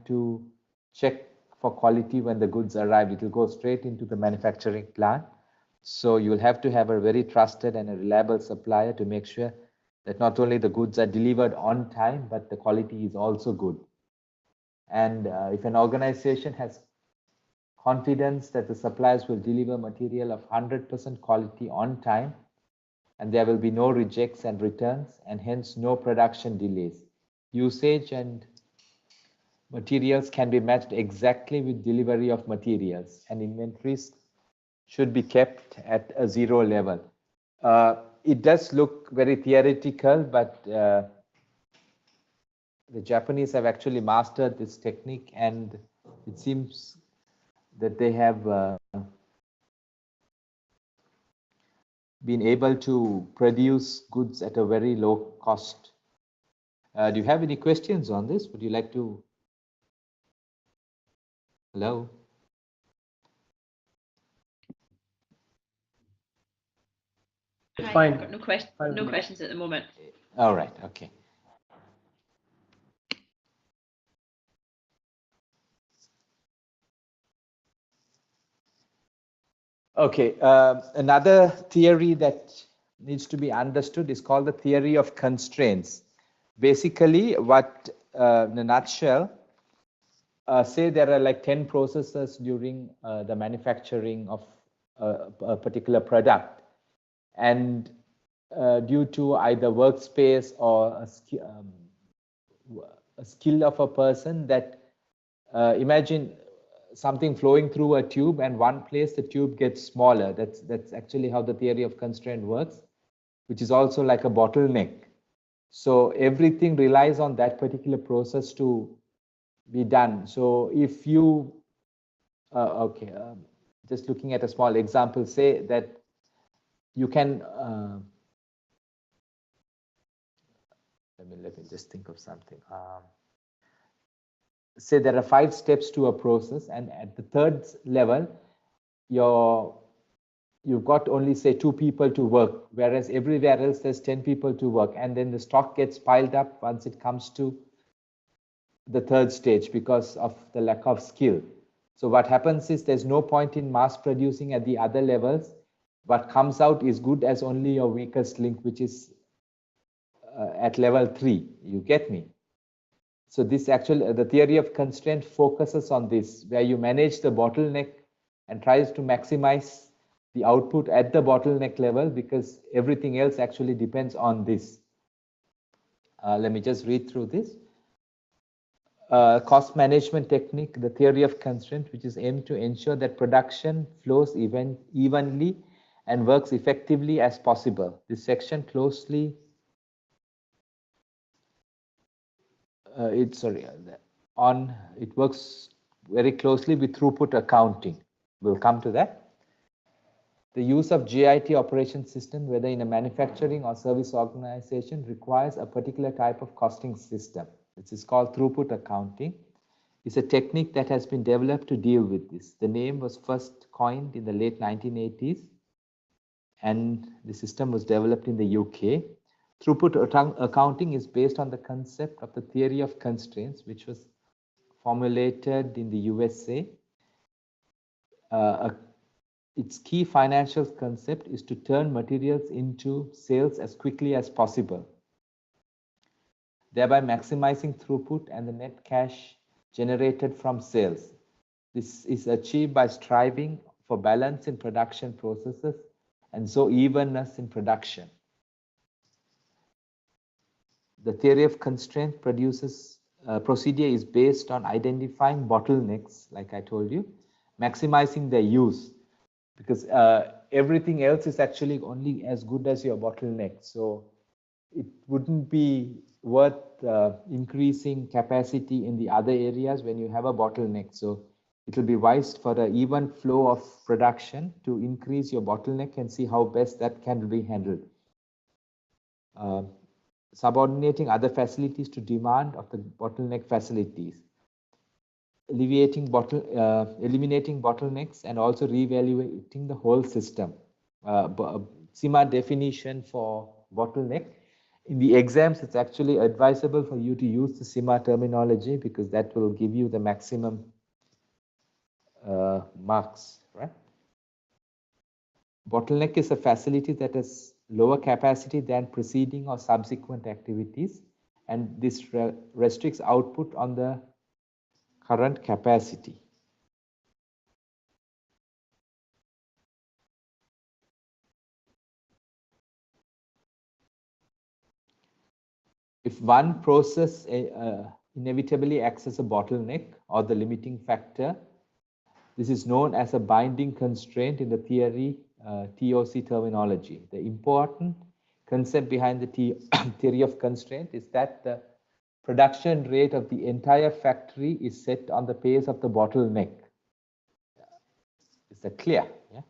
to check for quality when the goods arrive. It will go straight into the manufacturing plant. So you'll have to have a very trusted and a reliable supplier to make sure that not only the goods are delivered on time, but the quality is also good. And if an organization has confidence that the suppliers will deliver material of 100% quality on time, and there will be no rejects and returns, and hence no production delays. Usage and materials can be matched exactly with delivery of materials, and inventories should be kept at a zero level. It does look very theoretical, but the Japanese have actually mastered this technique, and it seems that they have been able to produce goods at a very low cost. Do you have any questions on this? Would you like to? Hello? Fine. I've got no questions at the moment. All right. Okay. Okay. Another theory that needs to be understood is called the theory of constraints. Basically, what in a nutshell, say there are like 10 processes during the manufacturing of a particular product, and due to either workspace or a skill of a person, that imagine something flowing through a tube, and one place the tube gets smaller. That's actually how the theory of constraint works, which is also like a bottleneck. So everything relies on that particular process to be done. So if you just looking at a small example, say that you can let me just think of something. Say there are 5 steps to a process, and at the third level you've got only say 2 people to work, whereas everywhere else there's 10 people to work, and then the stock gets piled up once it comes to the third stage because of the lack of skill. So what happens is there's no point in mass producing at the other levels. What comes out is good as only your weakest link, which is at level 3. You get me? So this actually, the theory of constraint focuses on this, where you manage the bottleneck and tries to maximize the output at the bottleneck level, because everything else actually depends on this. Let me just read through this. Cost management technique, the theory of constraint, which is aimed to ensure that production flows evenly and works effectively as possible. This section closely it works very closely with throughput accounting. We'll come to that. The use of GIT operation system, whether in a manufacturing or service organization, requires a particular type of costing system. This is called throughput accounting. It's a technique that has been developed to deal with this. The name was first coined in the late 1980s, and the system was developed in the UK. Throughput accounting is based on the concept of the theory of constraints, which was formulated in the USA. Its key financial concept is to turn materials into sales as quickly as possible, thereby maximizing throughput and the net cash generated from sales. This is achieved by striving for balance in production processes and so evenness in production. The theory of constraint procedure is based on identifying bottlenecks, like I told you, maximizing their use, because everything else is actually only as good as your bottleneck. So it wouldn't be worth increasing capacity in the other areas when you have a bottleneck. So it will be wise for the even flow of production to increase your bottleneck and see how best that can be handled. Subordinating other facilities to demand of the bottleneck facilities, eliminating bottlenecks, and also reevaluating the whole system. CIMA definition for bottleneck In the exams, it's actually advisable for you to use the CIMA terminology because that will give you the maximum marks, right? Bottleneck is a facility that has lower capacity than preceding or subsequent activities, and this restricts output on the current capacity. If one process inevitably acts as a bottleneck or the limiting factor, this is known as a binding constraint in the theory TOC terminology. The important concept behind the theory of constraint is that the production rate of the entire factory is set on the pace of the bottleneck. Is that clear? Yeah.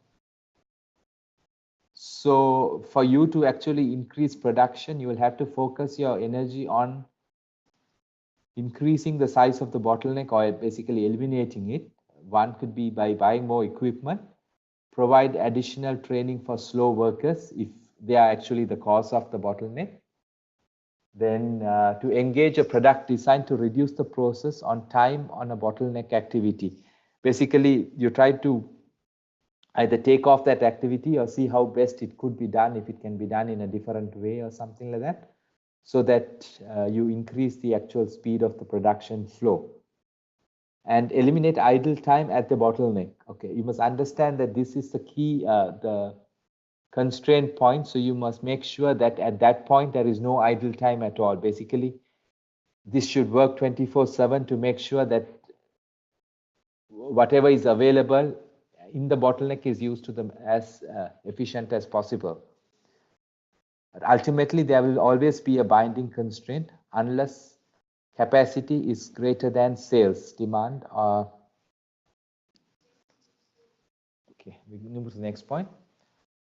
So for you to actually increase production, you will have to focus your energy on increasing the size of the bottleneck or basically eliminating it. One could be by buying more equipment, provide additional training for slow workers if they are actually the cause of the bottleneck. Then to engage a product design to reduce the process on time on a bottleneck activity. Basically, you try to either take off that activity or see how best it could be done, if it can be done in a different way or something like that, so that you increase the actual speed of the production flow. And eliminate idle time at the bottleneck. Okay, you must understand that this is the key, the constraint point. So you must make sure that at that point there is no idle time at all. Basically, this should work 24/7 to make sure that whatever is available in the bottleneck is used to them as efficient as possible. But ultimately, there will always be a binding constraint unless capacity is greater than sales demand. Okay, we move to the next point.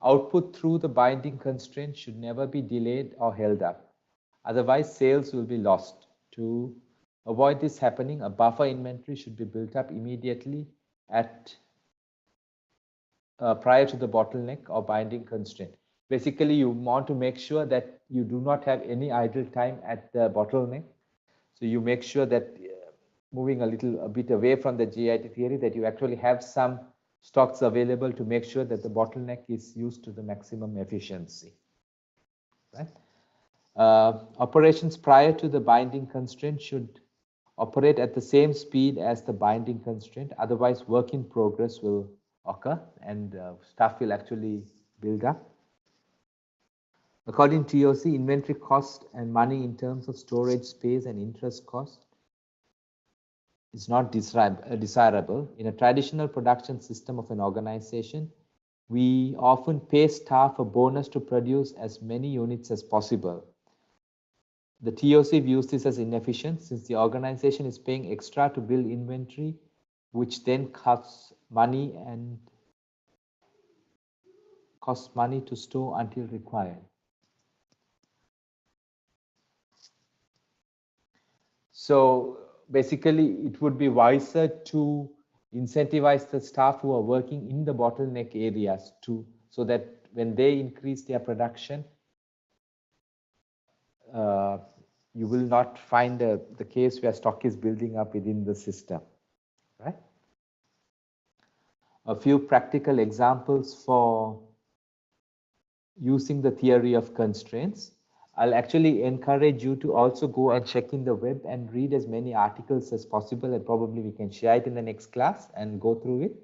Output through the binding constraint should never be delayed or held up. Otherwise, sales will be lost. To avoid this happening, a buffer inventory should be built up immediately at prior to the bottleneck or binding constraint. Basically, you want to make sure that you do not have any idle time at the bottleneck. So you make sure that moving a bit away from the GIT theory, that you actually have some stocks available to make sure that the bottleneck is used to the maximum efficiency. Right? Operations prior to the binding constraint should operate at the same speed as the binding constraint. Otherwise, work in progress will occur and stuff will actually build up. According to TOC, inventory cost and money in terms of storage space and interest cost is not desirable. In a traditional production system of an organization, we often pay staff a bonus to produce as many units as possible. The TOC views this as inefficient since the organization is paying extra to build inventory, which then costs money to store until required. So basically, it would be wiser to incentivize the staff who are working in the bottleneck areas so that when they increase their production, you will not find the case where stock is building up within the system, right? A few practical examples for using the theory of constraints. I'll actually encourage you to also go and check in the web and read as many articles as possible, and probably we can share it in the next class and go through it,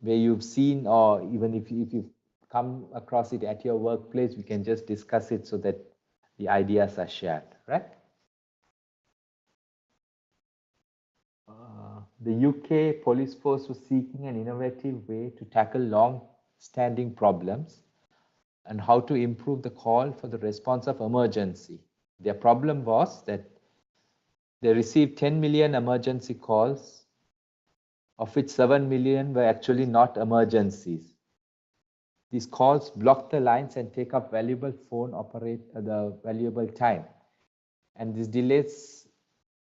where you've seen, or even if you've come across it at your workplace, we can just discuss it so that the ideas are shared, right? The UK police force was seeking an innovative way to tackle long-standing problems and how to improve the call for the response of emergency. Their problem was that they received 10 million emergency calls, of which 7 million were actually not emergencies. These calls block the lines and take up valuable the valuable time. And this delays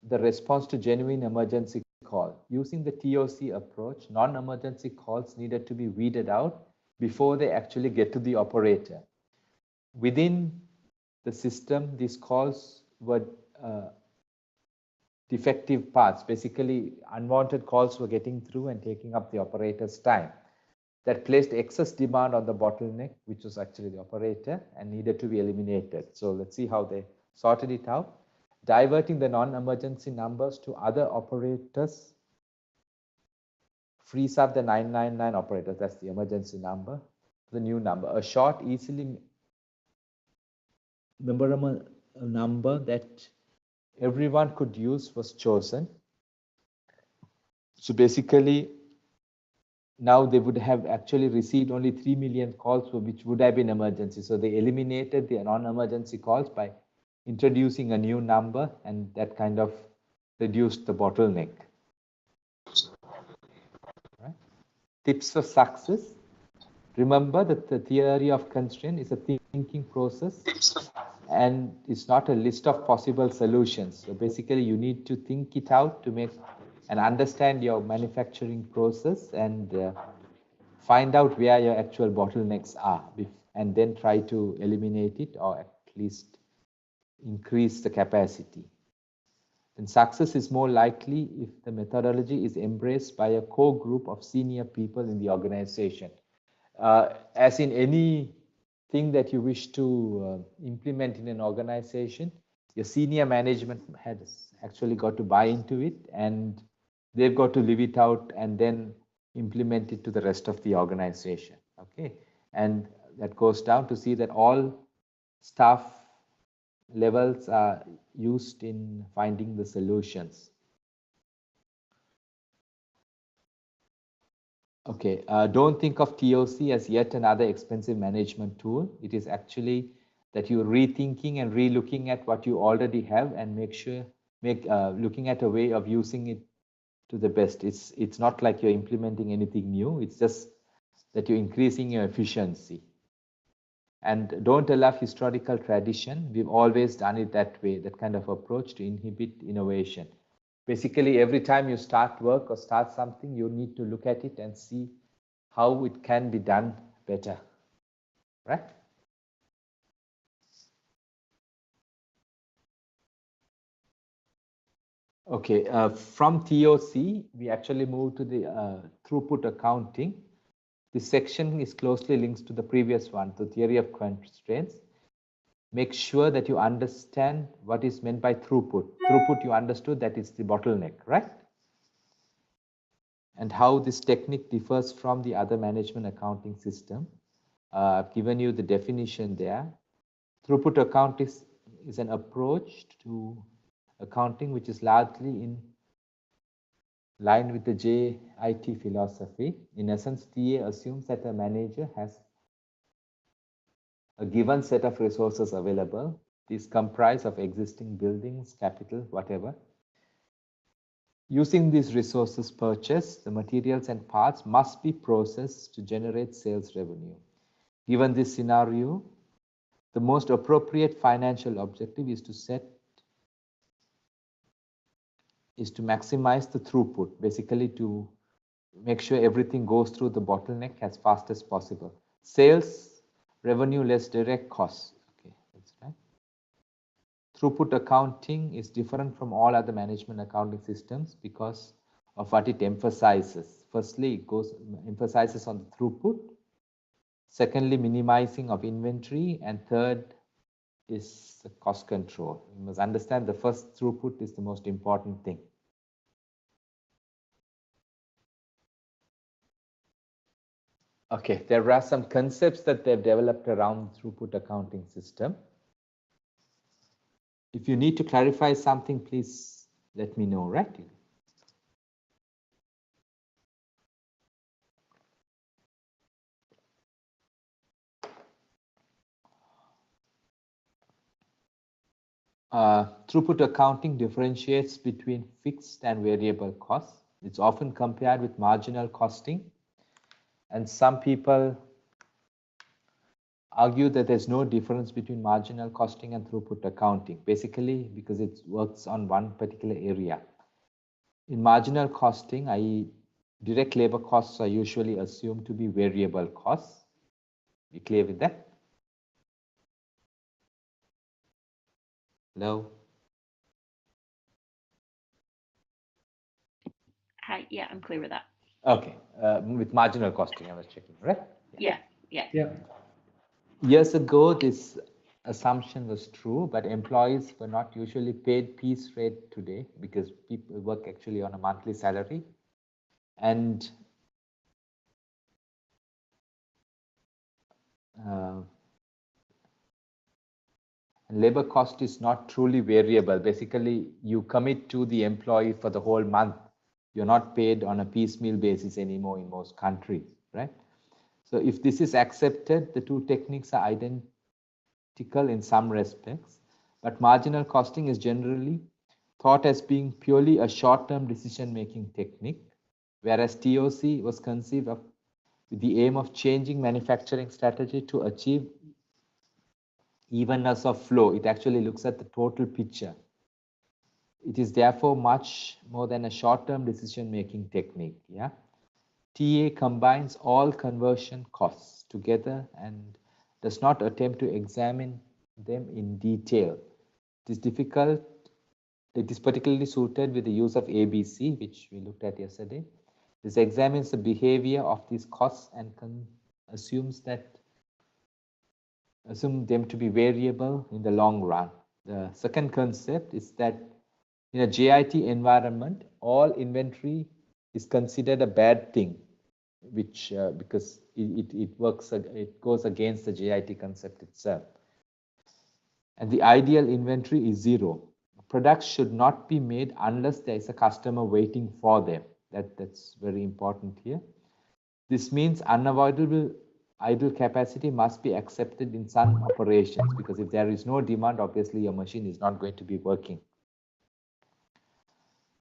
the response to genuine emergency call. Using the TOC approach, non-emergency calls needed to be weeded out before they actually get to the operator. Within the system, these calls were defective paths. Basically, unwanted calls were getting through and taking up the operator's time. That placed excess demand on the bottleneck, which was actually the operator, and needed to be eliminated. So let's see how they sorted it out. Diverting the non-emergency numbers to other operators frees up the 999 operators, that's the emergency number, the new number. A short, easily memorable number that everyone could use was chosen. So basically, now they would have actually received only 3 million calls, which would have been emergency. So they eliminated the non-emergency calls by introducing a new number, and that kind of reduced the bottleneck. Right? Tips for success. Remember that the theory of constraint is a thinking process and it's not a list of possible solutions. So basically you need to think it out to make and understand your manufacturing process and find out where your actual bottlenecks are and then try to eliminate it or at least increase the capacity. And success is more likely if the methodology is embraced by a core group of senior people in the organization. As in anything that you wish to implement in an organization, your senior management has actually got to buy into it and they've got to live it out and then implement it to the rest of the organization. Okay, and that goes down to see that all staff levels are used in finding the solutions. Okay, don't think of TOC as yet another expensive management tool. It is actually that you're rethinking and relooking at what you already have and looking at a way of using it to the best. It's not like you're implementing anything new. It's just that you're increasing your efficiency. And don't allow historical tradition. We've always done it that way, that kind of approach to inhibit innovation. Basically, every time you start work or start something, you need to look at it and see how it can be done better, right? Okay, from TOC, we actually move to the throughput accounting. This section is closely linked to the previous one, the theory of constraints. Make sure that you understand what is meant by throughput. Throughput, you understood that is the bottleneck, right? And how this technique differs from the other management accounting system. I've given you the definition there. Throughput accounting is an approach to accounting which is largely in line with the JIT philosophy. In essence, TA assumes that a manager has a given set of resources available. These comprise of existing buildings, capital, whatever. Using these resources purchased, the materials and parts must be processed to generate sales revenue. Given this scenario, the most appropriate financial objective is to maximize the throughput, basically to make sure everything goes through the bottleneck as fast as possible. Sales revenue less direct costs. Okay, that's right. Throughput accounting is different from all other management accounting systems because of what it emphasizes. Firstly, it emphasizes on the throughput. Secondly, minimizing of inventory. And third is the cost control. You must understand the first, throughput, is the most important thing. Okay, there are some concepts that they've developed around the throughput accounting system. If you need to clarify something, please let me know, right? Throughput accounting differentiates between fixed and variable costs. It's often compared with marginal costing. And some people argue that there's no difference between marginal costing and throughput accounting, basically because it works on one particular area. In marginal costing, i.e., direct labor costs are usually assumed to be variable costs. Be clear with that? Hello? Hi, yeah, I'm clear with that. Okay, with marginal costing, I was checking, right? Yeah. Years ago, this assumption was true, but employees were not usually paid piece rate today because people work actually on a monthly salary. And labor cost is not truly variable. Basically, you commit to the employee for the whole month. You're not paid on a piecemeal basis anymore in most countries, right? So if this is accepted, the two techniques are identical in some respects, but marginal costing is generally thought as being purely a short-term decision-making technique, whereas TOC was conceived of with the aim of changing manufacturing strategy to achieve evenness of flow. It actually looks at the total picture. It is therefore much more than a short-term decision-making technique. Yeah, TA combines all conversion costs together and does not attempt to examine them in detail. It is difficult. It is particularly suited with the use of ABC, which we looked at yesterday. This examines the behavior of these costs and assume them to be variable in the long run. The second concept is that in a JIT environment, all inventory is considered a bad thing, which because it goes against the JIT concept itself. And the ideal inventory is zero. Products should not be made unless there is a customer waiting for them. That's very important here. This means unavoidable idle capacity must be accepted in some operations, because if there is no demand, obviously your machine is not going to be working.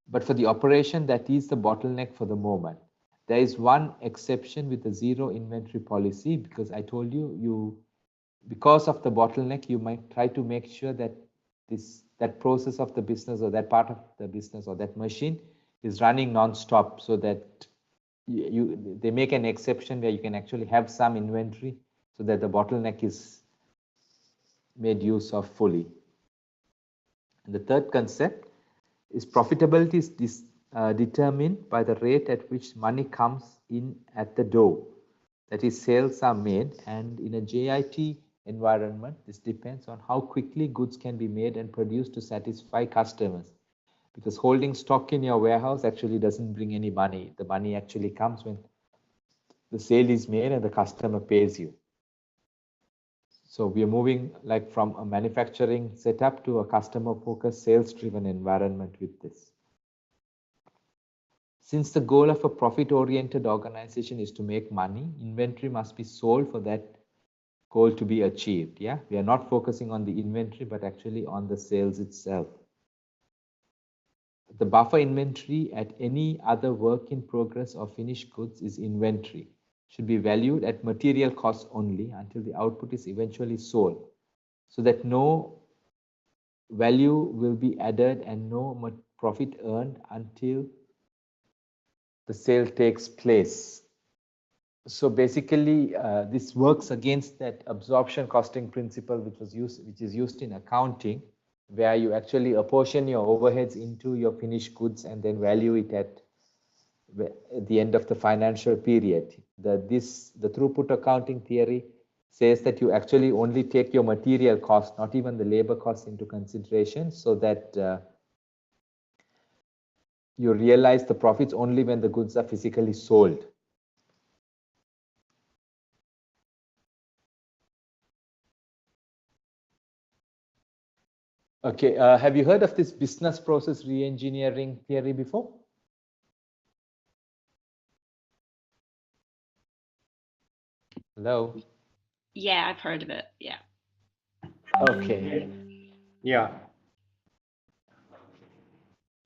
But for the operation that is the bottleneck for the moment, there is one exception with the zero inventory policy, because I told you, because of the bottleneck, you might try to make sure that that process of the business or that part of the business or that machine is running non-stop, so that they make an exception where you can actually have some inventory so that the bottleneck is made use of fully. And the third concept is profitability is determined by the rate at which money comes in at the door. That is, sales are made, and in a JIT environment, this depends on how quickly goods can be made and produced to satisfy customers. Because holding stock in your warehouse actually doesn't bring any money. The money actually comes when the sale is made and the customer pays you. So we are moving like from a manufacturing setup to a customer-focused, sales-driven environment with this. Since the goal of a profit-oriented organization is to make money, inventory must be sold for that goal to be achieved. Yeah, we are not focusing on the inventory, but actually on the sales itself. The buffer inventory at any other work in progress or finished goods is inventory. Should be valued at material cost only until the output is eventually sold, so that no value will be added and no profit earned until the sale takes place. So basically, this works against that absorption costing principle, which is used in accounting, where you actually apportion your overheads into your finished goods and then value it at the end of the financial period. The throughput accounting theory says that you actually only take your material cost, not even the labor cost, into consideration, so that you realize the profits only when the goods are physically sold. Okay, have you heard of this business process re-engineering theory before? Hello? Yeah, I've heard of it. Yeah. Okay. Yeah.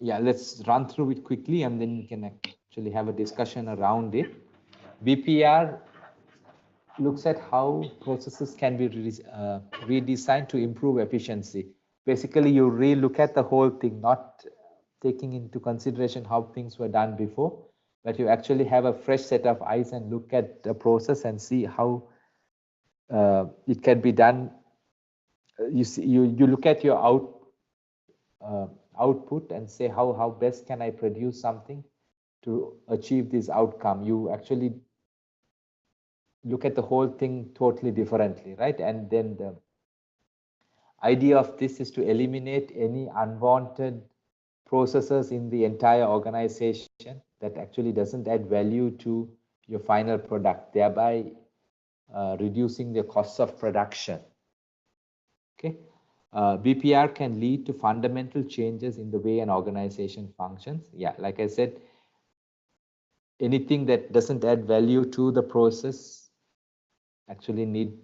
Yeah, let's run through it quickly and then we can actually have a discussion around it. BPR looks at how processes can be redesigned to improve efficiency. Basically, you re-look at the whole thing, not taking into consideration how things were done before, but you actually have a fresh set of eyes and look at the process and see how it can be done. You look at your output and say how best can I produce something to achieve this outcome. You actually look at the whole thing totally differently, right? And then the idea of this is to eliminate any unwanted processes in the entire organization that actually doesn't add value to your final product, thereby reducing the costs of production. Okay, BPR can lead to fundamental changes in the way an organization functions. Yeah, like I said, anything that doesn't add value to the process actually need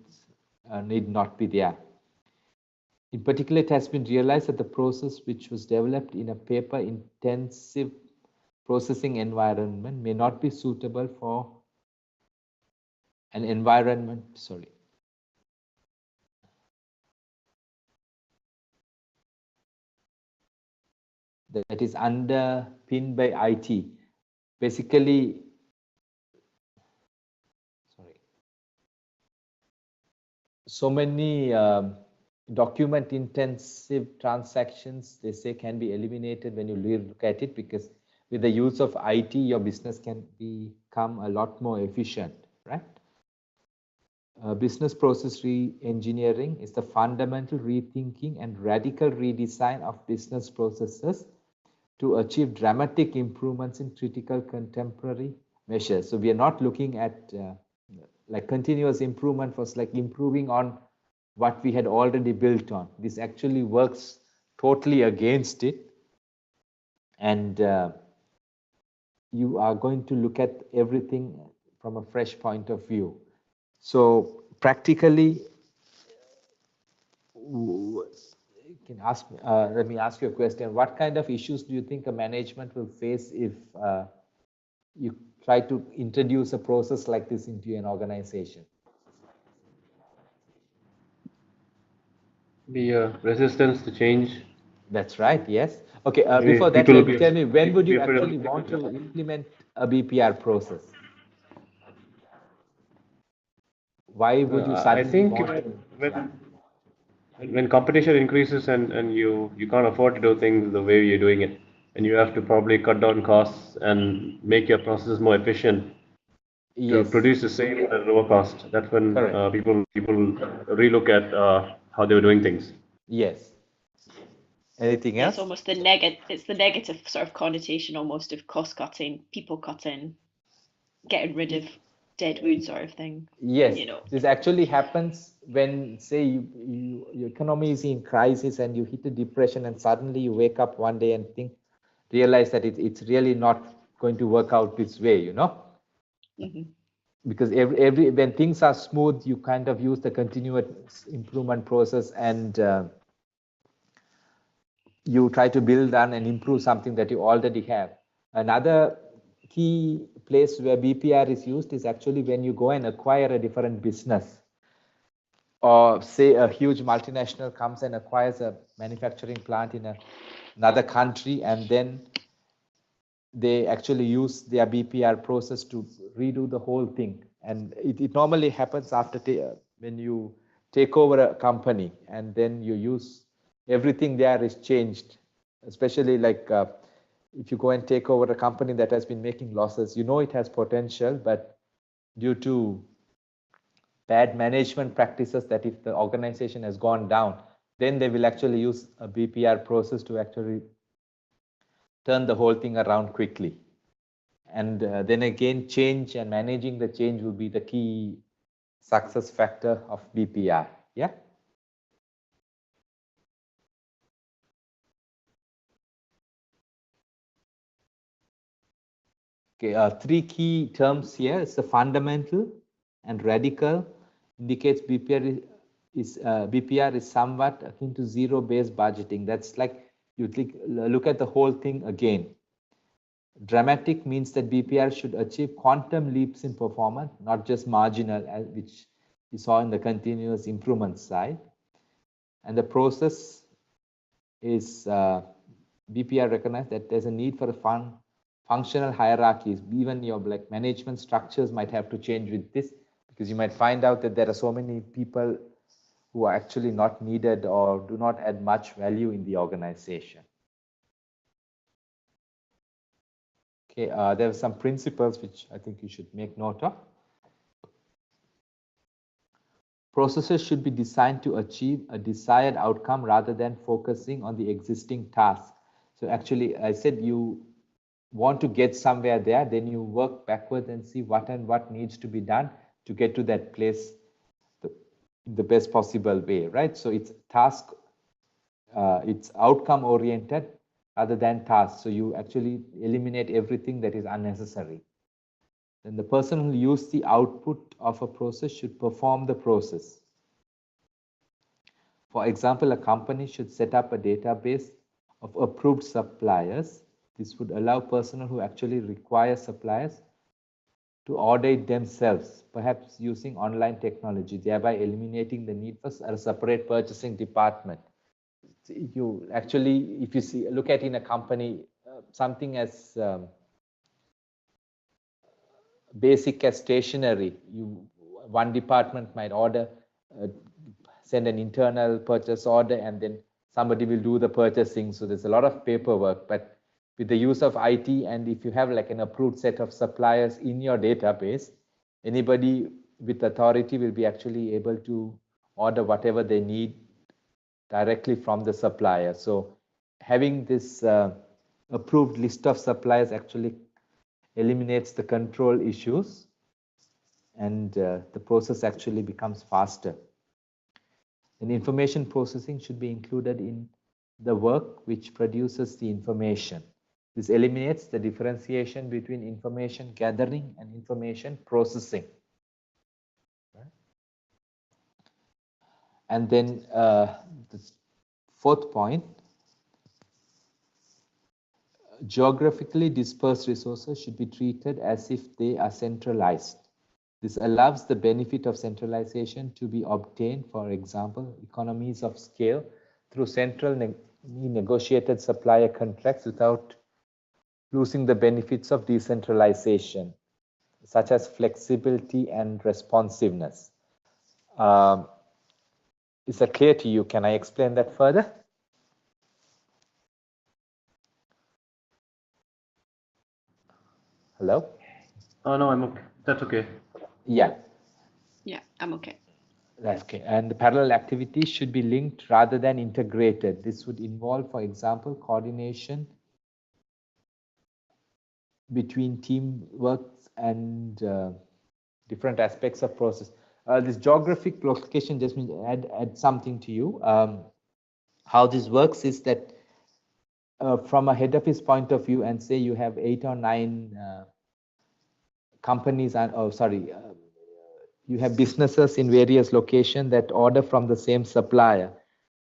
not be there. In particular, it has been realized that the process which was developed in a paper-intensive processing environment may not be suitable for an environment, that is underpinned by IT. Basically, so many document-intensive transactions, they say, can be eliminated when you look at it, because with the use of IT, your business can become a lot more efficient, right? Business process re-engineering is the fundamental rethinking and radical redesign of business processes to achieve dramatic improvements in critical contemporary measures. So we are not looking at like continuous improvement for like improving on what we had already built on. This actually works totally against it. And you are going to look at everything from a fresh point of view. So practically, can ask, let me ask you a question. What kind of issues do you think a management will face if you try to introduce a process like this into an organization? The resistance to change. That's right, yes. Okay, before that, tell me, when would you actually want to implement a BPR process? Why would you suddenly want to? When competition increases and you can't afford to do things the way you're doing it, and you have to probably cut down costs and make your processes more efficient to produce the same at a lower cost. That's when people relook at how they were doing things. Yes. Anything else? It's almost the negative sort of connotation almost of cost cutting, people cutting, getting rid of deadwood sort of thing. Yes, you know. This actually happens when, say, your economy is in crisis and you hit a depression, and suddenly you wake up one day and realize that it's really not going to work out this way, you know. Mm-hmm. Because when things are smooth, you kind of use the continuous improvement process, and you try to build on and improve something that you already have. Another key place where BPR is used is actually when you go and acquire a different business, or say a huge multinational comes and acquires a manufacturing plant in another country, and then they actually use their BPR process to redo the whole thing. And it normally happens after when you take over a company, and then you use everything there is changed, especially like if you go and take over a company that has been making losses, you know it has potential, but due to bad management practices, that if the organization has gone down, then they will actually use a BPR process to actually turn the whole thing around quickly. And then again, change and managing the change will be the key success factor of BPR. Yeah. Okay, three key terms here is the fundamental and radical. Indicates BPR is somewhat akin to zero-based budgeting. That's like you look at the whole thing again. Dramatic means that BPR should achieve quantum leaps in performance, not just marginal, which we saw in the continuous improvement side. And the process is BPR recognized that there's a need for a functional hierarchies. Even your management structures might have to change with this, because you might find out that there are so many people who are actually not needed or do not add much value in the organization. Okay, there are some principles which I think you should make note of. Processes should be designed to achieve a desired outcome rather than focusing on the existing task. So actually, I said you want to get somewhere there, then you work backwards and see what needs to be done to get to that place the best possible way, right? So it's it's outcome oriented rather than task. So you actually eliminate everything that is unnecessary. Then the person who uses the output of a process should perform the process. For example, a company should set up a database of approved suppliers. This would allow personnel who actually require suppliers to order it themselves, perhaps using online technology, thereby eliminating the need for a separate purchasing department. You actually, if you look at in a company, something as basic as stationery, one department might order, send an internal purchase order, and then somebody will do the purchasing. So there's a lot of paperwork, but with the use of IT, and if you have like an approved set of suppliers in your database, anybody with authority will be actually able to order whatever they need directly from the supplier. So having this approved list of suppliers actually eliminates the control issues, and the process actually becomes faster. And information processing should be included in the work which produces the information. This eliminates the differentiation between information gathering and information processing. And then the fourth point, geographically dispersed resources should be treated as if they are centralized. This allows the benefit of centralization to be obtained, for example, economies of scale through central negotiated supplier contracts without losing the benefits of decentralization, such as flexibility and responsiveness. Is that clear to you? Can I explain that further? Hello? Oh, no, I'm okay. That's okay. Yeah. Yeah, I'm okay. That's okay. And the parallel activities should be linked rather than integrated. This would involve, for example, coordination between teamwork and different aspects of process. This geographic location just means add something to you. How this works is that from a head office point of view, and say you have 8 or 9 companies, you have businesses in various locations that order from the same supplier.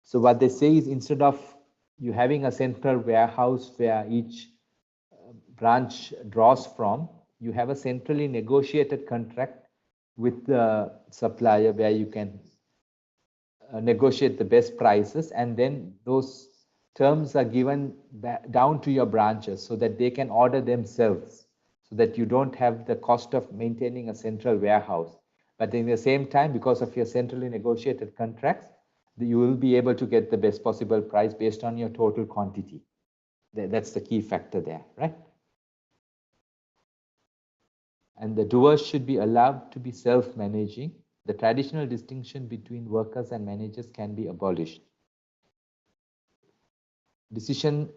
So what they say is, instead of you having a central warehouse where each branch draws from, you have a centrally negotiated contract with the supplier where you can negotiate the best prices, and then those terms are given down to your branches so that they can order themselves, so that you don't have the cost of maintaining a central warehouse. But in the same time, because of your centrally negotiated contracts, you will be able to get the best possible price based on your total quantity. That's the key factor there, right? And the doers should be allowed to be self-managing. The traditional distinction between workers and managers can be abolished. Decision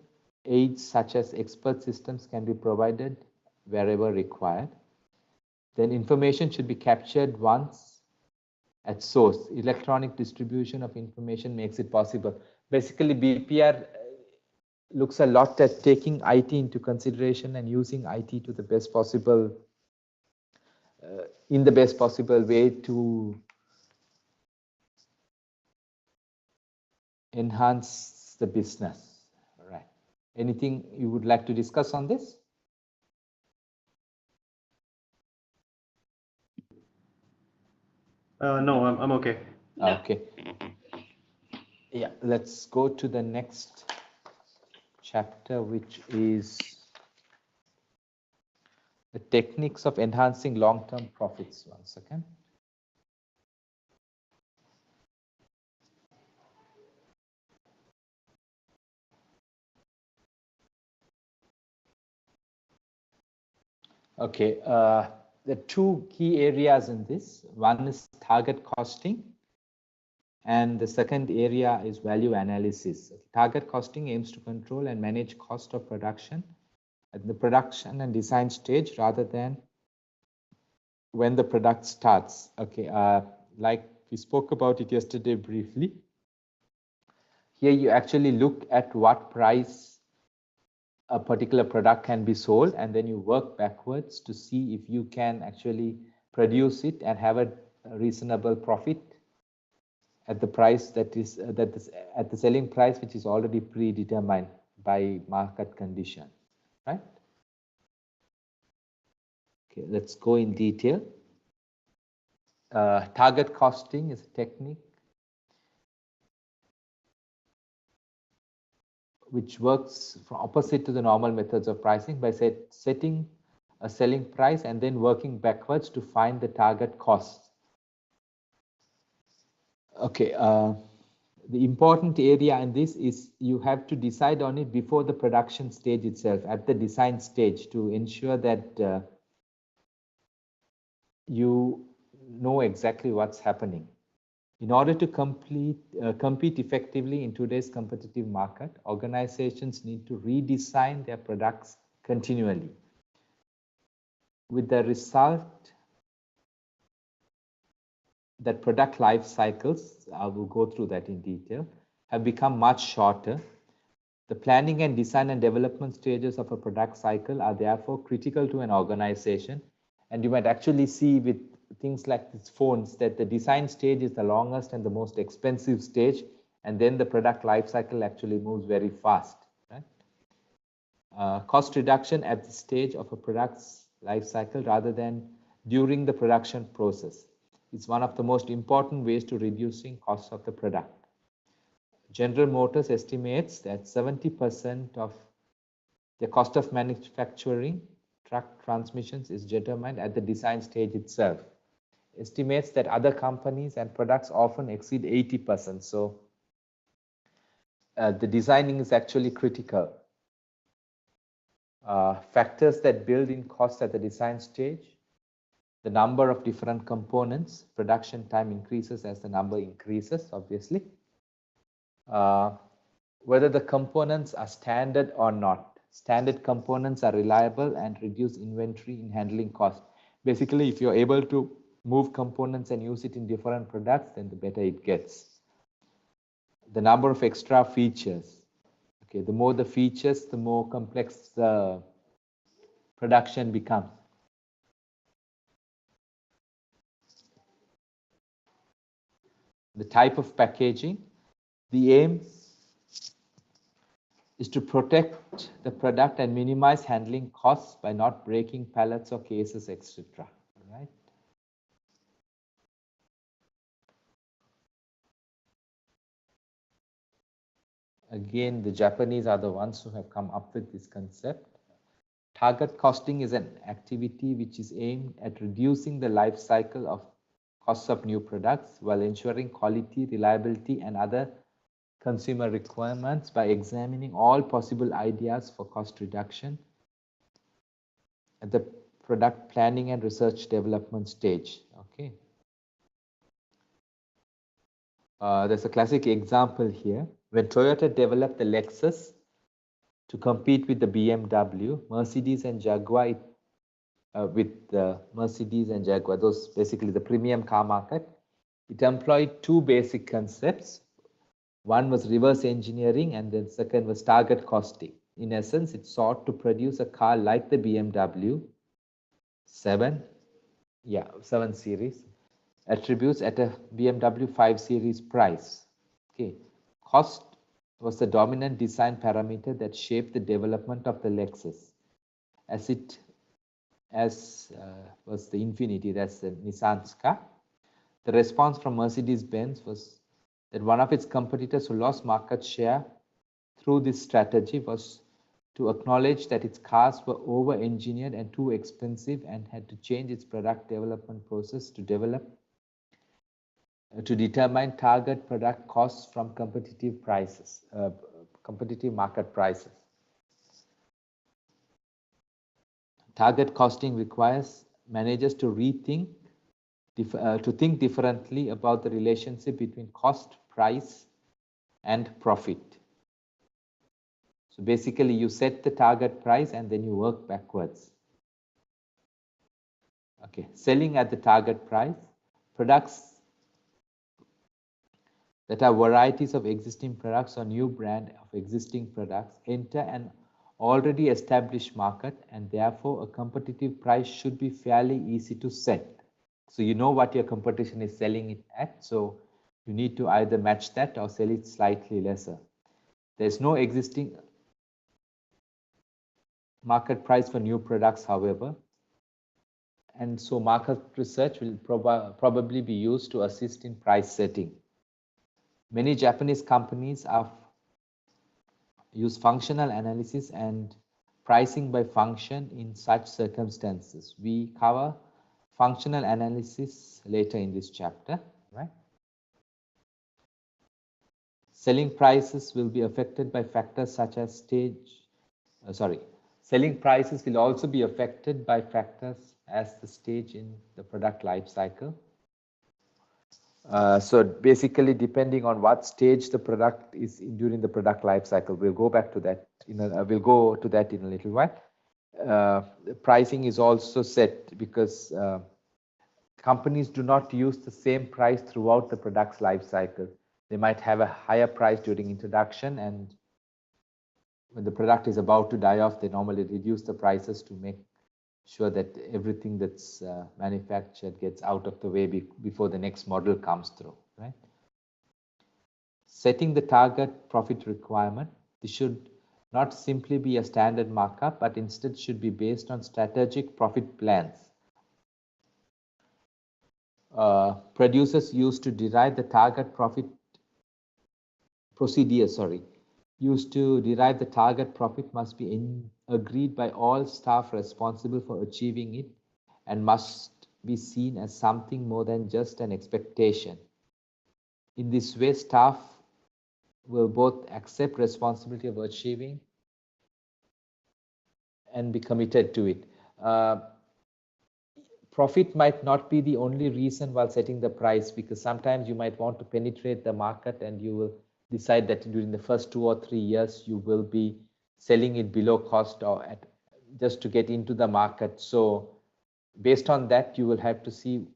aids such as expert systems can be provided wherever required. Then information should be captured once at source. Electronic distribution of information makes it possible. Basically, BPR looks a lot at taking IT into consideration and using IT to the best possible, in the best possible way to enhance the business. All right. Anything you would like to discuss on this? No, I'm okay. No. Okay. Yeah, let's go to the next chapter, which is the techniques of enhancing long-term profits. 1 second. Okay, the two key areas in this. One is target costing, and the second area is value analysis. Target costing aims to control and manage cost of production at the production and design stage rather than when the product starts. Okay, like we spoke about it yesterday briefly. Here you actually look at what price a particular product can be sold, and then you work backwards to see if you can actually produce it and have a reasonable profit at the price that is at the selling price, which is already predetermined by market condition, right? Okay, let's go in detail. Target costing is a technique which works from opposite to the normal methods of pricing by setting a selling price and then working backwards to find the target cost. Okay, the important area in this is you have to decide on it before the production stage itself, at the design stage, to ensure that you know exactly what's happening. In order to compete effectively in today's competitive market, organizations need to redesign their products continually, with the result that product life cycles, I will go through that in detail, have become much shorter. The planning and design and development stages of a product cycle are therefore critical to an organization. And you might actually see with things like these phones that the design stage is the longest and the most expensive stage, and then the product life cycle actually moves very fast. Right? Cost reduction at the stage of a product's life cycle rather than during the production process is one of the most important ways to reducing costs of the product. General Motors estimates that 70% of the cost of manufacturing truck transmissions is determined at the design stage itself. Estimates that other companies and products often exceed 80%. So the designing is actually critical. Factors that build in costs at the design stage: the number of different components. Production time increases as the number increases, obviously. Whether the components are standard or not. Standard components are reliable and reduce inventory in handling costs. Basically, if you're able to move components and use it in different products, then the better it gets. The number of extra features. Okay, the more the features, the more complex the production becomes. The type of packaging. The aim is to protect the product and minimize handling costs by not breaking pallets or cases, etc. Right? Again, the Japanese are the ones who have come up with this concept. Target costing is an activity which is aimed at reducing the life cycle of costs of new products while ensuring quality, reliability, and other consumer requirements by examining all possible ideas for cost reduction at the product planning and research development stage. Okay. There's a classic example here. When Toyota developed the Lexus to compete with the BMW, Mercedes and Jaguar, those basically the premium car market, it employed two basic concepts. One was reverse engineering, and then second was target costing. In essence, it sought to produce a car like the BMW 7 Series attributes at a BMW 5 Series price. Okay, cost was the dominant design parameter that shaped the development of the Lexus, as was the Infiniti, that's the Nissan's car. The response from Mercedes-Benz was that one of its competitors who lost market share through this strategy was to acknowledge that its cars were over-engineered and too expensive and had to change its product development process to determine target product costs from competitive market prices. Target costing requires managers to think differently about the relationship between cost, price, and profit. So basically, you set the target price and then you work backwards. Okay, selling at the target price, products that are varieties of existing products or new brand of existing products enter an already established market, and therefore a competitive price should be fairly easy to set. So you know what your competition is selling it at, so you need to either match that or sell it slightly lesser. There's no existing market price for new products, however, and so market research will probably be used to assist in price setting. Many Japanese companies use functional analysis and pricing by function in such circumstances. We cover functional analysis later in this chapter, right? Selling prices will be affected by factors such as selling prices will also be affected by factors as the stage in the product life cycle. So basically, depending on what stage the product is in during the product life cycle, we'll go back to that. We'll go to that in a little while. Pricing is also set because companies do not use the same price throughout the product's life cycle. They might have a higher price during introduction, and when the product is about to die off, they normally reduce the prices to make sure that everything that's manufactured gets out of the way before the next model comes through, right? Setting the target profit requirement, this should not simply be a standard markup, but instead should be based on strategic profit plans. Producers used to derive the target profit used to derive the target profit must be agreed by all staff responsible for achieving it and must be seen as something more than just an expectation. In this way, staff will both accept responsibility of achieving and be committed to it. Profit might not be the only reason while setting the price, because sometimes you might want to penetrate the market and you will decide that during the first 2 or 3 years you will be selling it below cost or just to get into the market. So based on that, you will have to see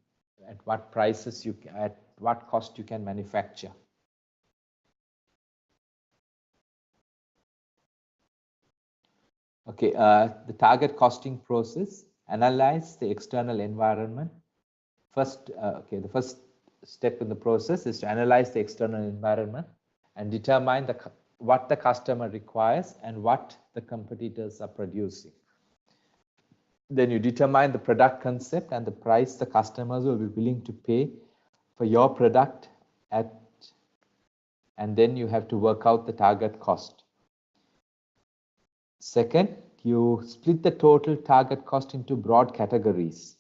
at what prices at what cost you can manufacture. Okay, the target costing process: analyze the external environment. The first step in the process is to analyze the external environment and determine what the customer requires and what the competitors are producing. Then you determine the product concept and the price the customers will be willing to pay for your product and then you have to work out the target cost. Second, you split the total target cost into broad categories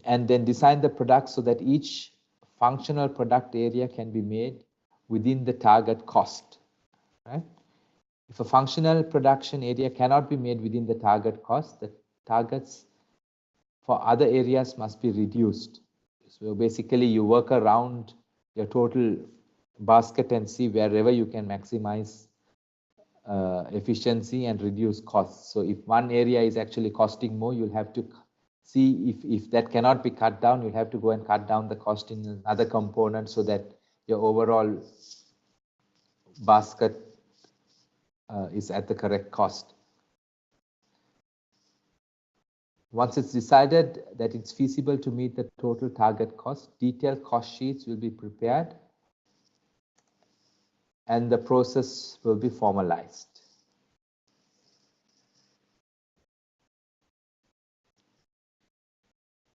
and then design the product so that each functional product area can be made within the target cost, right? If a functional production area cannot be made within the target cost, the targets for other areas must be reduced. So basically you work around your total basket and see wherever you can maximize efficiency and reduce costs. So if one area is actually costing more, you'll have to see if that cannot be cut down, you'll have to go and cut down the cost in another component so that your overall basket is at the correct cost. Once it's decided that it's feasible to meet the total target cost, detailed cost sheets will be prepared and the process will be formalized.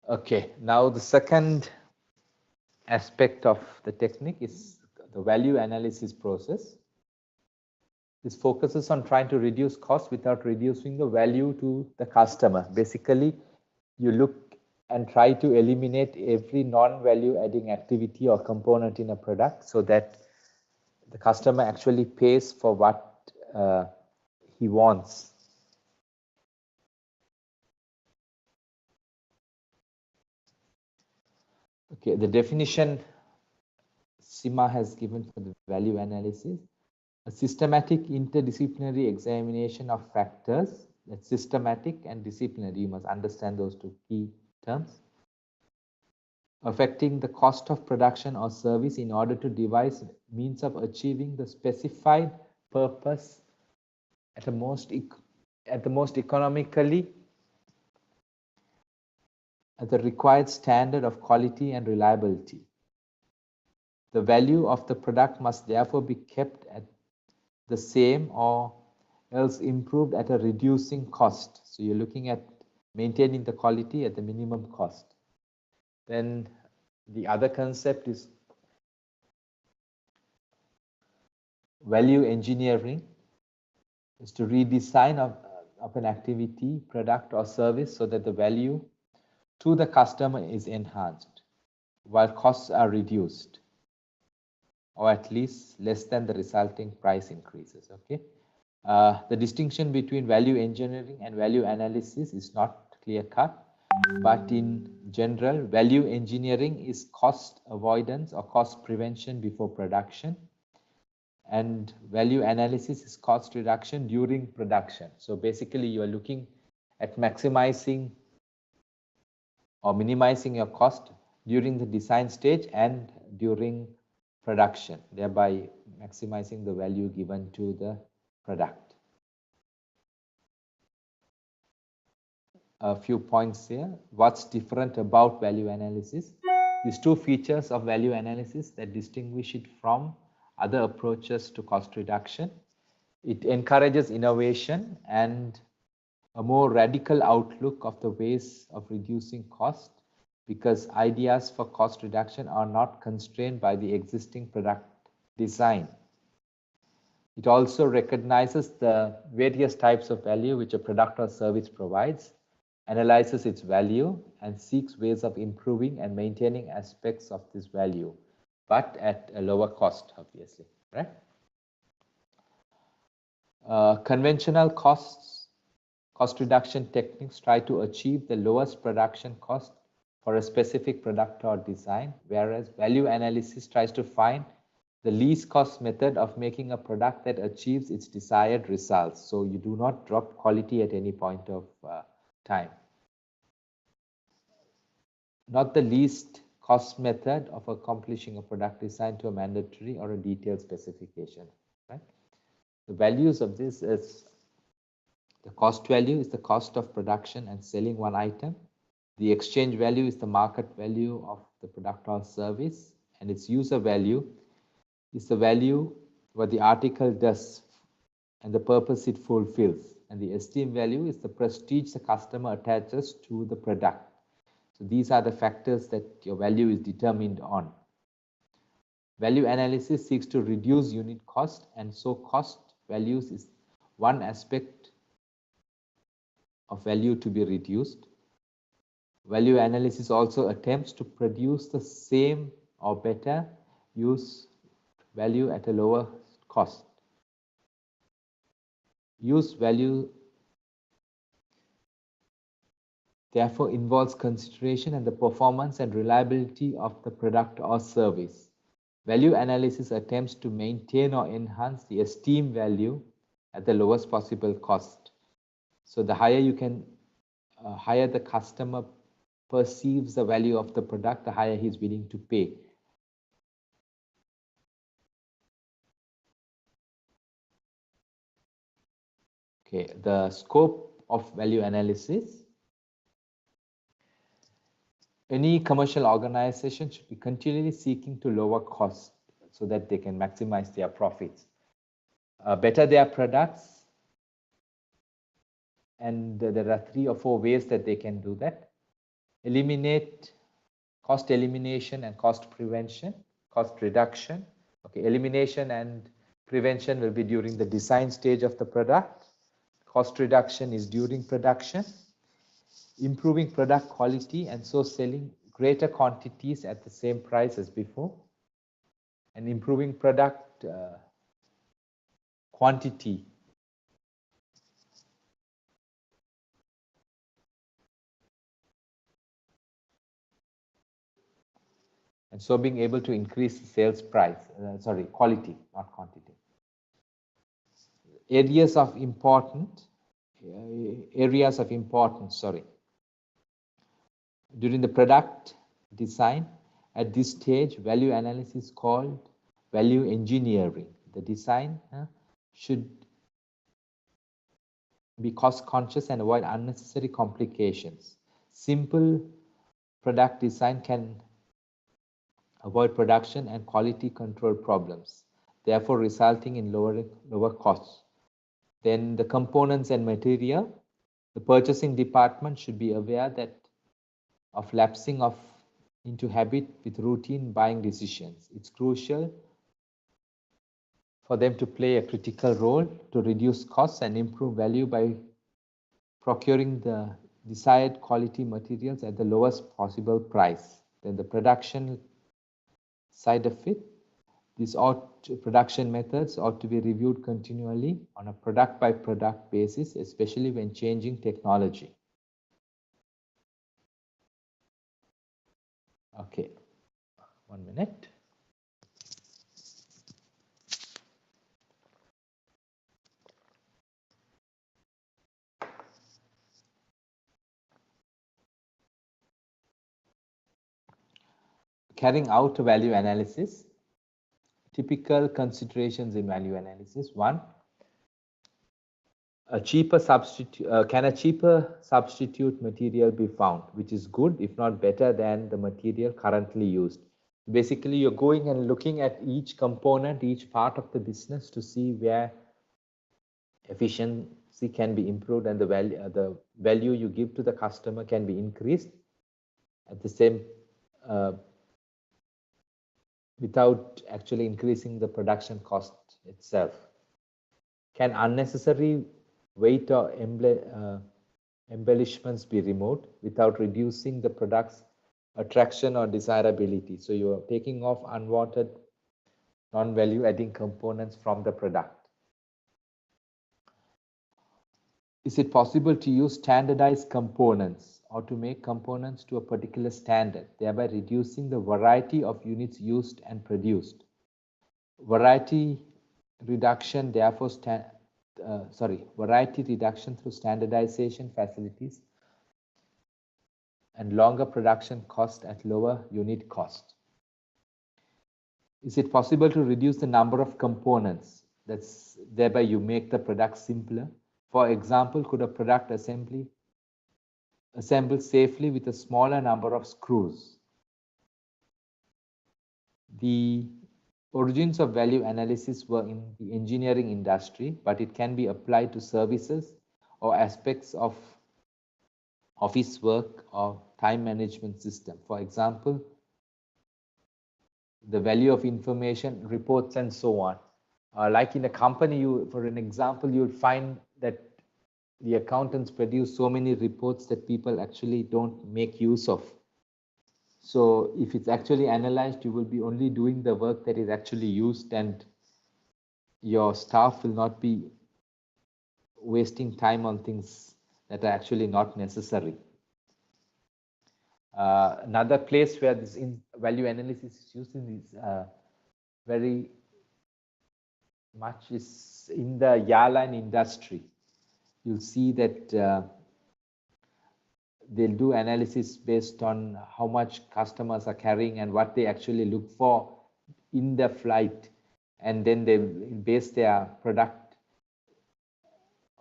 Okay, now the second aspect of the technique is the value analysis process. This focuses on trying to reduce costs without reducing the value to the customer. Basically, you look and try to eliminate every non-value adding activity or component in a product so that the customer actually pays for what he wants. Okay, the definition CIMA has given for the value analysis: a systematic interdisciplinary examination of factors. That's systematic and disciplinary. You must understand those two key terms. Affecting the cost of production or service in order to devise means of achieving the specified purpose at the most economically at the required standard of quality and reliability. The value of the product must therefore be kept at the same or else improved at a reducing cost. So you're looking at maintaining the quality at the minimum cost. Then the other concept is value engineering, is to redesign of an activity, product or service so that the value to the customer is enhanced while costs are reduced, or at least less than the resulting price increases. Okay. The distinction between value engineering and value analysis is not clear cut, but in general, value engineering is cost avoidance or cost prevention before production, and value analysis is cost reduction during production. So basically, you are looking at maximizing or minimizing your cost during the design stage and during production, thereby maximizing the value given to the product. A few points here. What's different about value analysis? These two features of value analysis that distinguish it from other approaches to cost reduction. It encourages innovation and a more radical outlook of the ways of reducing cost, because ideas for cost reduction are not constrained by the existing product design. It also recognizes the various types of value which a product or service provides, analyzes its value, and seeks ways of improving and maintaining aspects of this value, but at a lower cost, obviously, right? Conventional cost reduction techniques try to achieve the lowest production cost for a specific product or design, whereas value analysis tries to find the least cost method of making a product that achieves its desired results. So you do not drop quality at any point of time. Not the least cost method of accomplishing a product design to a mandatory or a detailed specification, right? The values of this is the cost value is the cost of production and selling one item. The exchange value is the market value of the product or service, and its user value is the value what the article does and the purpose it fulfills. And the esteem value is the prestige the customer attaches to the product. So these are the factors that your value is determined on. Value analysis seeks to reduce unit cost, and so cost values is one aspect of value to be reduced. Value analysis also attempts to produce the same or better use value at a lower cost. Use value therefore involves consideration and the performance and reliability of the product or service. Value analysis attempts to maintain or enhance the esteem value at the lowest possible cost. So the higher you can, higher the customer perceives the value of the product, the higher he's willing to pay. Okay, the scope of value analysis. Any commercial organization should be continually seeking to lower costs so that they can maximize their profits, better their products, and there are 3 or 4 ways that they can do that. Eliminate cost elimination and cost prevention, cost reduction. Okay, elimination and prevention will be during the design stage of the product. Cost reduction is during production. Improving product quality and so selling greater quantities at the same price as before, and improving product quantity. and so being able to increase the sales price, quality, not quantity. Areas of importance, during the product design. At this stage, value analysis is called value engineering. The design should be cost conscious and avoid unnecessary complications. Simple product design can avoid production and quality control problems, therefore resulting in lower costs. Then the components and material. The purchasing department should be aware of lapsing into habit with routine buying decisions. It's crucial for them to play a critical role to reduce costs and improve value by procuring the desired quality materials at the lowest possible price. Then the production side of it, production methods ought to be reviewed continually on a product by product basis, especially when changing technology. Okay, 1 minute. Carrying out value analysis. Typical considerations in value analysis. 1. Can a cheaper substitute material be found, which is good, if not better than the material currently used? Basically, you're going and looking at each component, each part of the business to see where efficiency can be improved and the value you give to the customer can be increased at the same without actually increasing the production cost itself. Can unnecessary weight or embellishments be removed without reducing the product's attraction or desirability? So you are taking off unwanted non-value adding components from the product. Is it possible to use standardized components or to make components to a particular standard, thereby reducing the variety of units used and produced? Variety reduction, therefore, variety reduction through standardization facilities and longer production cost at lower unit cost. Is it possible to reduce the number of components? Thereby you make the product simpler. For example, could a product assembled safely with a smaller number of screws? The origins of value analysis were in the engineering industry, but it can be applied to services or aspects of office work or time management system. For example, the value of information, reports, and so on. Like in a company, for an example, you would find that the accountants produce so many reports that people actually don't make use of. So if it's actually analyzed, you will be only doing the work that is actually used, and your staff will not be wasting time on things that are actually not necessary. Another place where this value analysis is used in is very much is in the airline industry. You'll see that they'll do analysis based on how much customers are carrying and what they actually look for in the flight, and then they base their product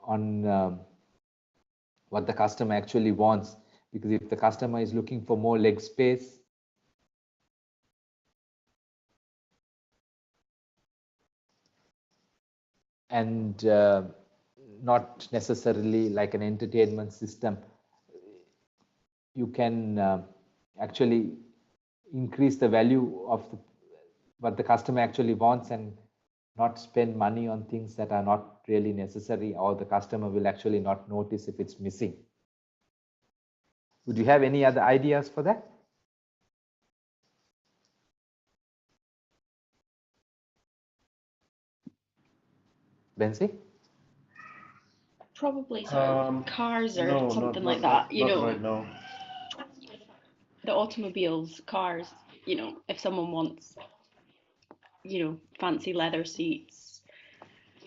on what the customer actually wants. Because if the customer is looking for more leg space, and not necessarily like an entertainment system, you can actually increase the value of what the customer actually wants and not spend money on things that are not really necessary, or the customer will actually not notice if it's missing. Would you have any other ideas for that? Benzi? Probably sort of cars or No, something not like that, you not know. right now. The automobiles, cars. you know, if someone wants, you know, fancy leather seats,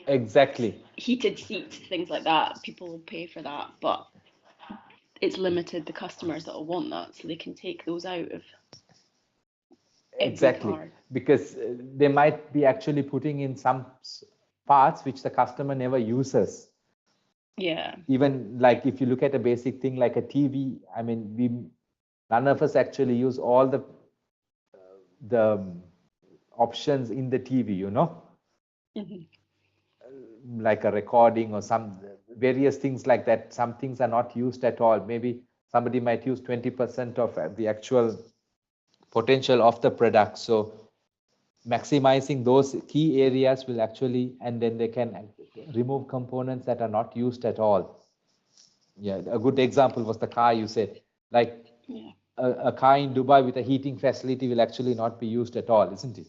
Exactly. heated seats, things like that, people will pay for that, but it's limited the customers that will want that, so they can take those out of every Exactly, car. because they might be actually putting in some parts which the customer never uses. Yeah. Even like if you look at a basic thing like a TV, I mean, none of us actually use all the options in the TV, you know, like a recording or some various things like that. Some things are not used at all. Maybe somebody might use 20% of the actual potential of the product. So maximizing those key areas will actually, and then they can remove components that are not used at all. Yeah, a good example was the car you said. Like a car in Dubai with a heating facility will actually not be used at all, isn't it?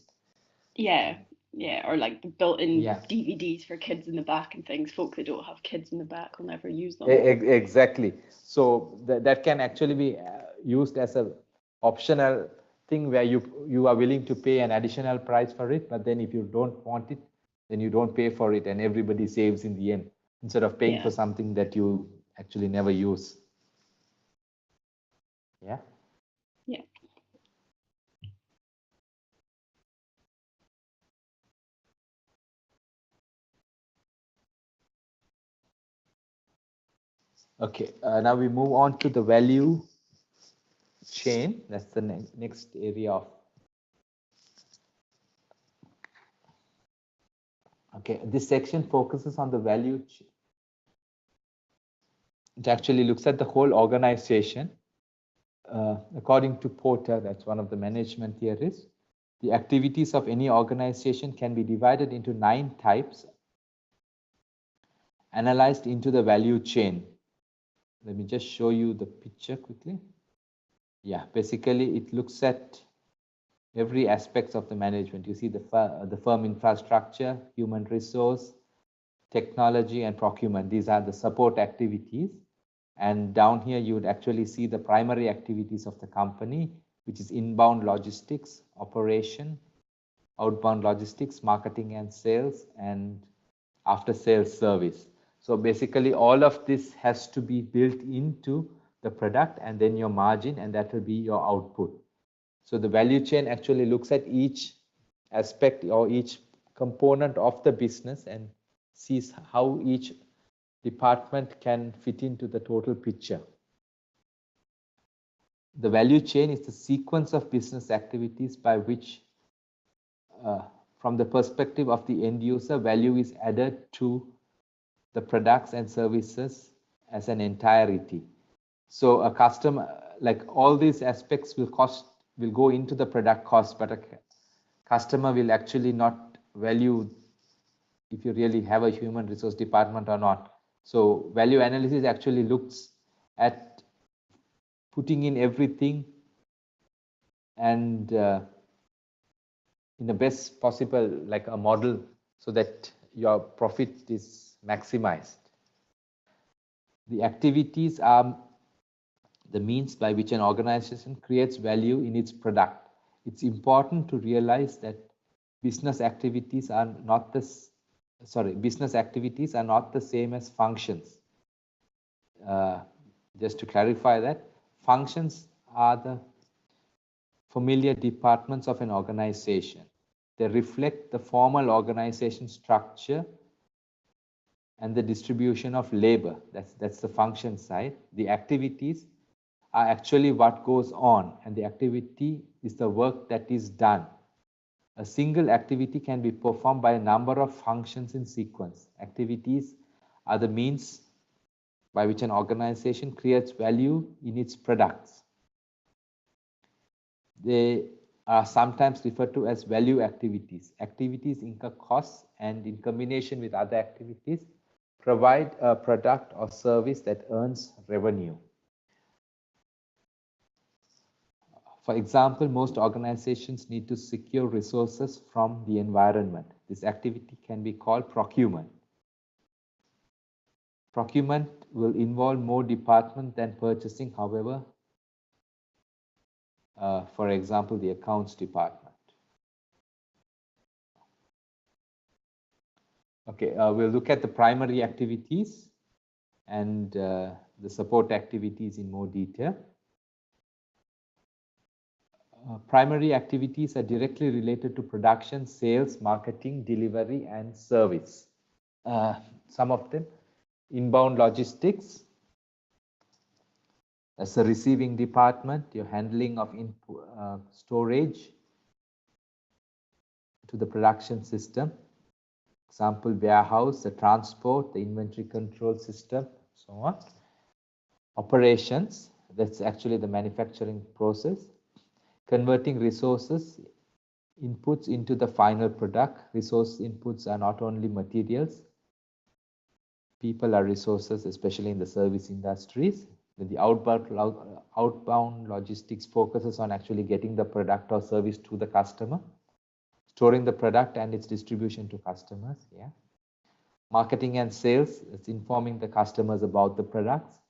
Yeah, yeah, or like the built-in DVDs for kids in the back and things. Folk that don't have kids in the back will never use them. Exactly. So that can actually be used as a optional thing where you are willing to pay an additional price for it, but then if you don't want it, then you don't pay for it, and everybody saves in the end instead of paying for something that you actually never use. Yeah. Yeah. Okay, now we move on to the value chain. That's the next area of. Okay, this section focuses on the value chain. It actually looks at the whole organization. According to Porter, that's one of the management theorists, the activities of any organization can be divided into 9 types, analyzed into the value chain. Let me just show you the picture quickly. Yeah, basically it looks at every aspect of the management. You see the firm infrastructure, human resource, technology, and procurement. These are the support activities. And down here, you would actually see the primary activities of the company, which is inbound logistics, operation, outbound logistics, marketing and sales, and after sales service. So basically, all of this has to be built into the product and then your margin, and that will be your output. So the value chain actually looks at each aspect or each component of the business and sees how each department can fit into the total picture. The value chain is the sequence of business activities by which, from the perspective of the end user, value is added to the products and services as an entirety. So a customer, like all these aspects will go into the product cost, but a customer will actually not value if you really have a human resource department or not. So value analysis actually looks at putting in everything and in the best possible, like a model, so that your profit is maximized. The activities are the means by which an organization creates value in its product. It's important to realize that business activities are not the same as functions. Just to clarify that, functions are the familiar departments of an organization. They reflect the formal organization structure and the distribution of labor. That's the function side. The activities are actually what goes on, and the activity is the work that is done. A single activity can be performed by a number of functions in sequence. Activities are the means by which an organization creates value in its products. They are sometimes referred to as value activities. Activities incur costs and, in combination with other activities, provide a product or service that earns revenue. For example, most organizations need to secure resources from the environment. This activity can be called procurement. Procurement will involve more departments than purchasing, however. for example, the accounts department. Okay, we'll look at the primary activities and the support activities in more detail. Primary activities are directly related to production, sales, marketing, delivery, and service. Some of them: inbound logistics. That's the receiving department, your handling of storage to the production system. Example, warehouse, the transport, the inventory control system, so on. Operations, that's actually the manufacturing process. Converting resources inputs into the final product. Resource inputs are not only materials. People are resources, especially in the service industries. Then the outbound logistics focuses on actually getting the product or service to the customer, storing the product and its distribution to customers. Yeah. Marketing and sales, it's informing the customers about the products,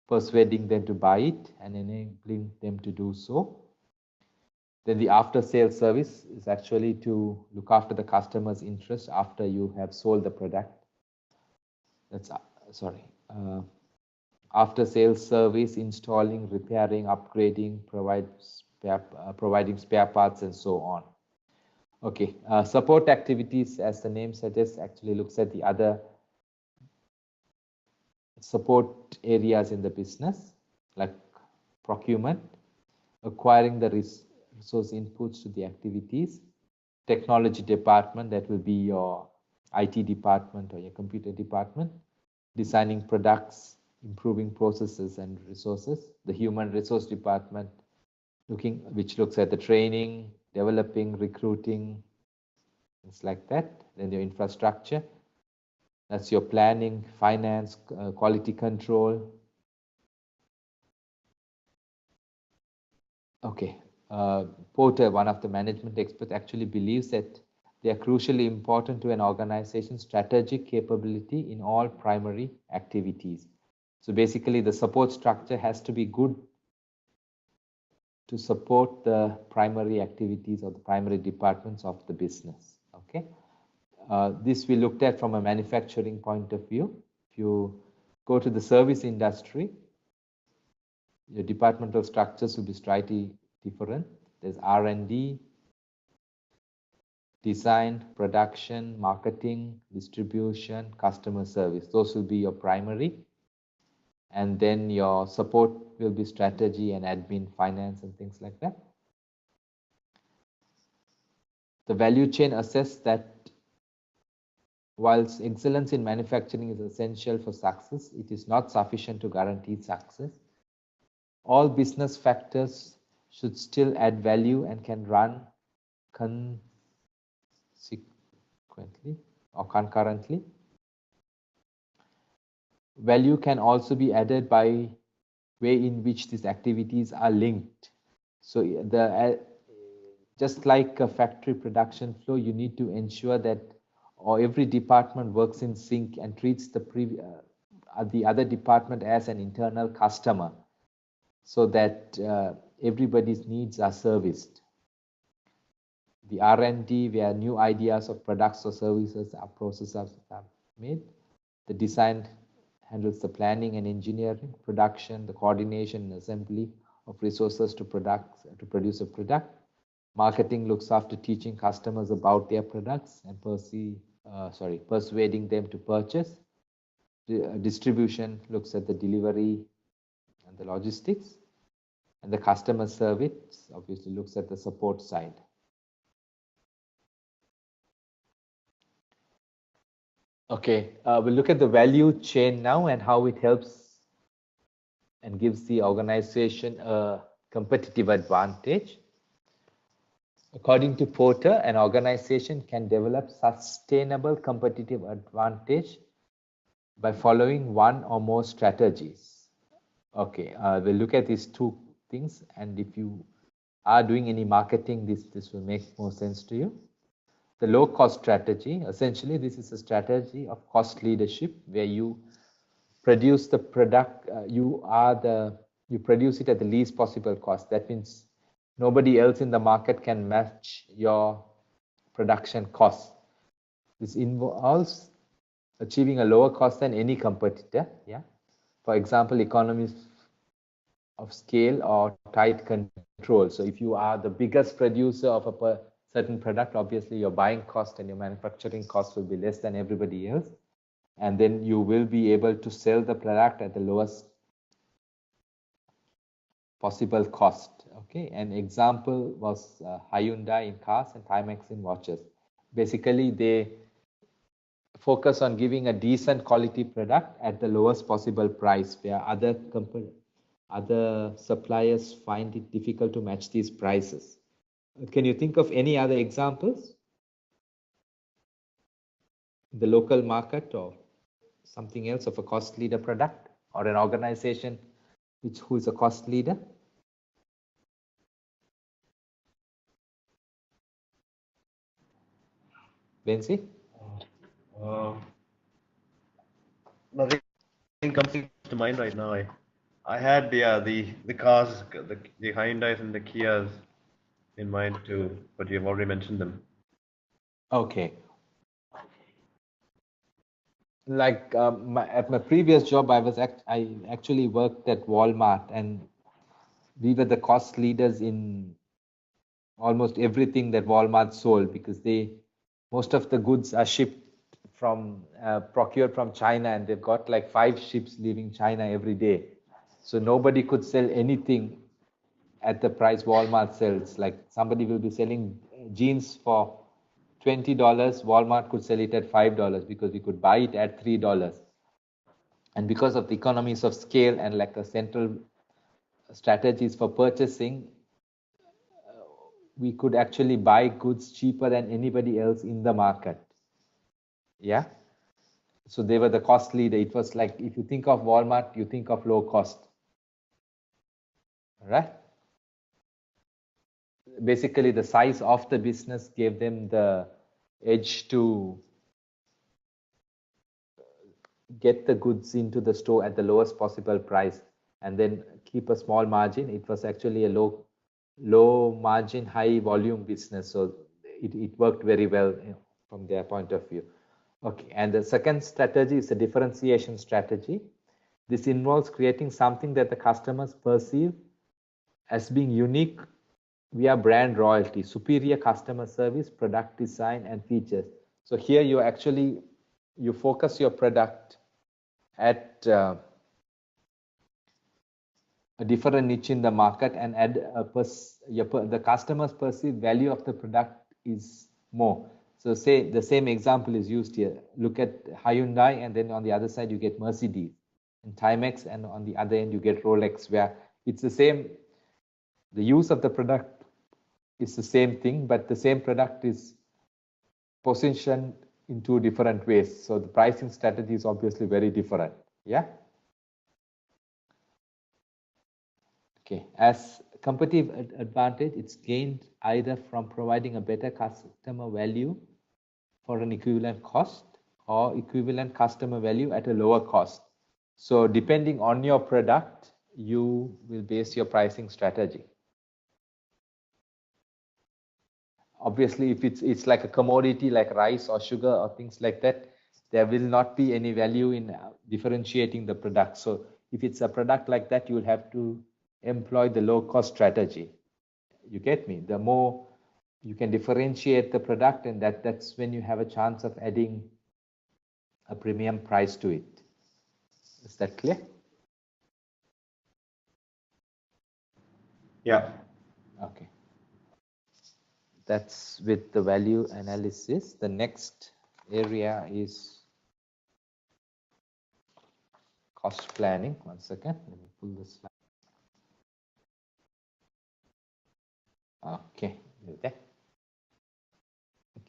persuading them to buy it and enabling them to do so. Then the after sales service is actually to look after the customer's interest after you have sold the product. That's after sales service, installing, repairing, upgrading, providing spare parts, and so on. Okay, support activities, as the name suggests, actually looks at the other support areas in the business, like procurement, acquiring the resource inputs to the activities, technology department, that will be your IT department or your computer department, designing products, improving processes and resources, the human resource department, which looks at the training, developing, recruiting, things like that. Then your infrastructure, that's your planning, finance, quality control. Okay, Porter, one of the management experts, actually believes that they are crucially important to an organization's strategic capability in all primary activities. So basically, the support structure has to be good to support the primary activities of the primary departments of the business. Okay, this we looked at from a manufacturing point of view. If you go to the service industry, your departmental structures will be slightly different. There's R&D, design, production, marketing, distribution, customer service. Those will be your primary. And then your support will be strategy and admin, finance, and things like that. The value chain assesses that whilst excellence in manufacturing is essential for success, it is not sufficient to guarantee success. All business factors should still add value and can run consequently or concurrently. Value can also be added by way in which these activities are linked. So just like a factory production flow, you need to ensure that every department works in sync and treats the other department as an internal customer, so that everybody's needs are serviced. The R&D, where new ideas of products or services or processes are made. The design handles the planning and engineering, production, the coordination and assembly of resources to produce a product. Marketing looks after teaching customers about their products and persuading them to purchase. Distribution looks at the delivery and the logistics. And the customer service obviously looks at the support side. Okay, we'll look at the value chain now and how it helps and gives the organization a competitive advantage. According to Porter, an organization can develop sustainable competitive advantage by following one or more strategies. Okay, we'll look at these two things, and if you are doing any marketing, this will make more sense to you. The low cost strategy, essentially this is a strategy of cost leadership where you produce the product, you produce it at the least possible cost. That means Nobody else in the market can match your production costs. This involves achieving a lower cost than any competitor. Yeah. For example, economies of scale or tight control. So if you are the biggest producer of a certain product, obviously your buying cost and your manufacturing cost will be less than everybody else. And then you will be able to sell the product at the lowest possible cost. Okay, an example was Hyundai in cars and Timex in watches. Basically, they focus on giving a decent quality product at the lowest possible price, where other suppliers find it difficult to match these prices. Can you think of any other examples in the local market or something else of a cost leader product or an organization who is a cost leader? Benzi? Nothing comes to mind right now. I had the cars, the Hyundais and the Kias in mind too, but you've already mentioned them. Okay. Like at my previous job, I actually worked at Walmart, and we were the cost leaders in almost everything that Walmart sold, because most of the goods are shipped from procured from China, and they've got like 5 ships leaving China every day. So nobody could sell anything at the price Walmart sells. Like somebody will be selling jeans for $20, Walmart could sell it at $5 because we could buy it at $3. And because of the economies of scale and like the central strategies for purchasing, we could actually buy goods cheaper than anybody else in the market. Yeah. So they were the cost leader. It was like, if you think of Walmart, you think of low cost. Right? Basically, the size of the business gave them the edge to get the goods into the store at the lowest possible price and then keep a small margin. It was actually a low margin, high volume business. So it worked very well from their point of view. Okay, and the second strategy is a differentiation strategy. This involves creating something that the customers perceive as being unique via brand loyalty, superior customer service, product design, and features. So here you focus your product at a different niche in the market, and add the customer's perceived value of the product is more. So say the same example is used here. Look at Hyundai, and then on the other side you get Mercedes and Timex, and on the other end you get Rolex, where it's the same. The use of the product is the same thing, but the same product is positioned in 2 different ways. So the pricing strategy is obviously very different. Yeah. Okay. As competitive advantage, it's gained either from providing a better customer value for an equivalent cost, or equivalent customer value at a lower cost. So depending on your product, you will base your pricing strategy. Obviously, if it's like a commodity like rice or sugar or things like that, there will not be any value in differentiating the product. So if it's a product like that, you will have to employ the low cost strategy. You get me? The more you can differentiate the product, and that's when you have a chance of adding a premium price to it. Is that clear? Yeah. Okay. That's with the value analysis. The next area is cost planning. One second, let me pull this slide. Okay, okay.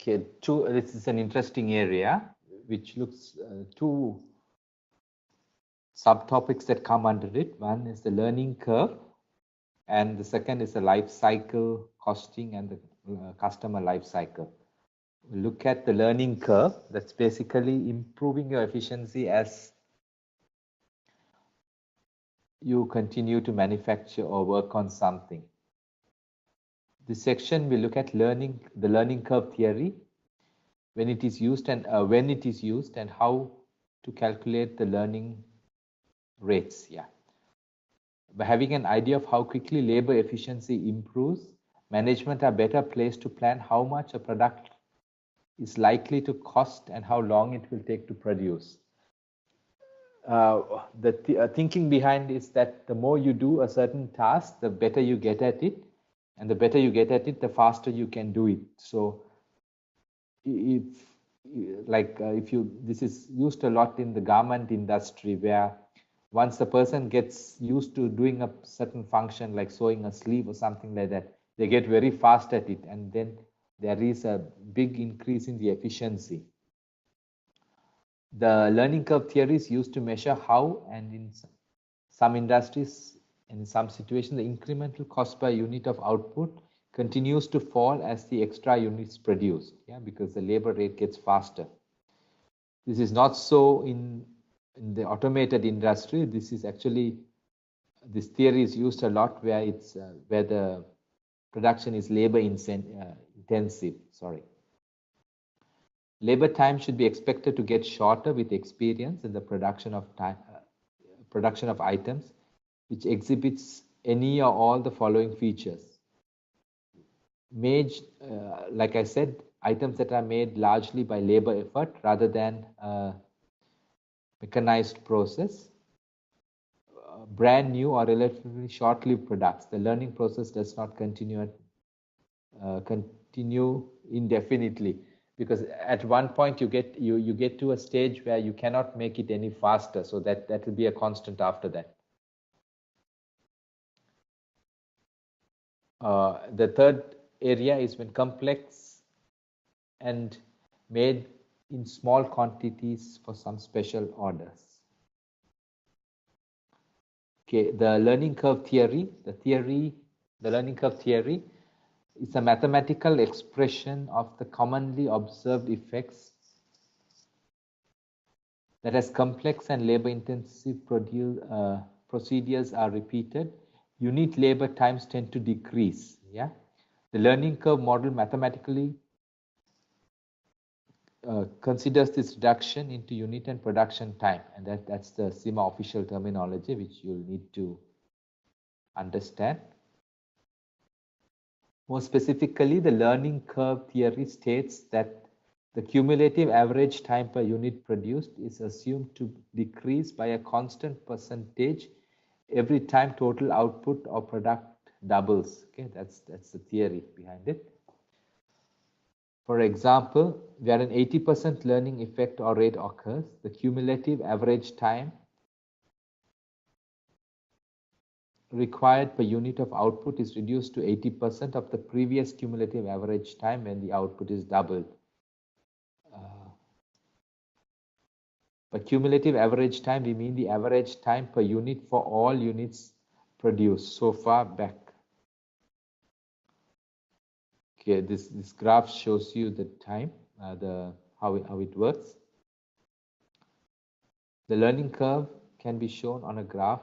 This is an interesting area which looks 2 subtopics that come under it. One is the learning curve, and the second is the life cycle costing and the customer life cycle. Look at the learning curve. That's basically improving your efficiency as you continue to manufacture or work on something. This section will look at the learning curve theory, when it is used and how to calculate the learning rates. Yeah. By having an idea of how quickly labor efficiency improves, management are better placed to plan how much a product is likely to cost and how long it will take to produce. The thinking behind is that the more you do a certain task, the better you get at it, and the better you get at it, the faster you can do it. So if this is used a lot in the garment industry, where once the person gets used to doing a certain function like sewing a sleeve or something like that, they get very fast at it, and then there is a big increase in the efficiency. The learning curve theory is used to measure how, and in some industries and in some situations, the incremental cost per unit of output continues to fall as the extra units produced, because the labor rate gets faster. This is not so in the automated industry. This theory is used a lot where the production is labor intensive. Labor time should be expected to get shorter with experience in the production of items which exhibits any or all the following features. Like I said, items that are made largely by labor effort rather than mechanized process. Brand new or relatively short-lived products. The learning process does not continue indefinitely, because at one point you get to a stage where you cannot make it any faster, so that will be a constant after that. The third area is when complex and made in small quantities for some special orders. Okay, the learning curve theory. The learning curve theory is a mathematical expression of the commonly observed effects that as complex and labor-intensive procedures are repeated, unit labor times tend to decrease. Yeah, the learning curve model mathematically considers this reduction into unit and production time, and that's the CIMA official terminology, which you'll need to understand. More specifically, the learning curve theory states that the cumulative average time per unit produced is assumed to decrease by a constant percentage every time total output or product doubles. Okay, that's the theory behind it. For example, where an 80% learning effect or rate occurs, the cumulative average time required per unit of output is reduced to 80% of the previous cumulative average time when the output is doubled. By cumulative average time, we mean the average time per unit for all units produced so far back. Okay, this graph shows you the time, how it works. The learning curve can be shown on a graph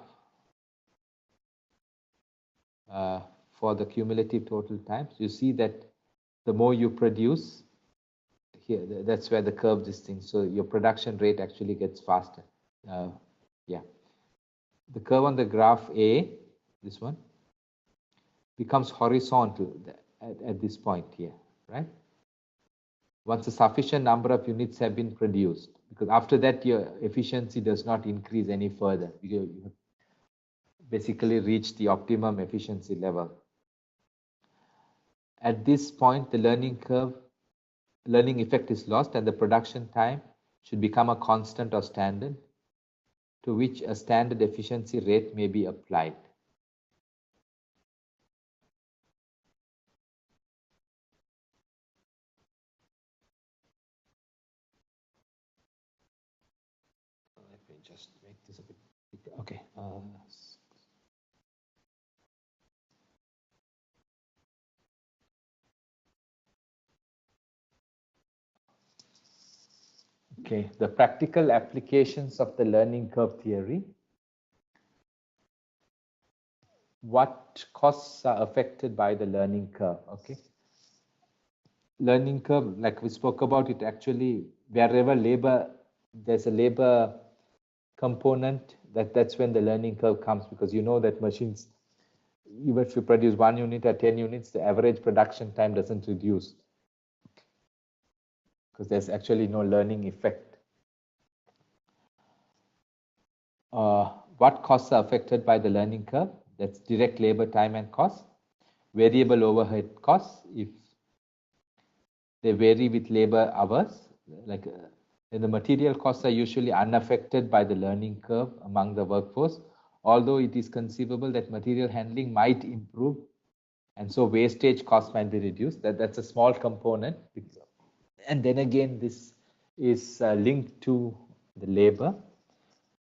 for the cumulative total time. So you see that the more you produce, here, that's where the curve is thing. So your production rate actually gets faster. Yeah. The curve on the graph A, this one, becomes horizontal at this point here, right? Once a sufficient number of units have been produced, because after that your efficiency does not increase any further. You basically reach the optimum efficiency level. At this point, the learning effect is lost, and the production time should become a constant or standard, to which a standard efficiency rate may be applied. Let me just make this a bit bigger. Okay. Okay, the practical applications of the learning curve theory. what costs are affected by the learning curve. Okay, learning curve, like we spoke about it, actually wherever there's a labor component, that's when the learning curve comes, because you know that machines, even if you produce 1 unit or 10 units, the average production time doesn't reduce because there's actually no learning effect. What costs are affected by the learning curve? That's direct labor time and cost, variable overhead costs if they vary with labor hours, like the material costs are usually unaffected by the learning curve among the workforce, although it is conceivable that material handling might improve, and so wastage costs might be reduced. That's a small component, and then again this is linked to the labor.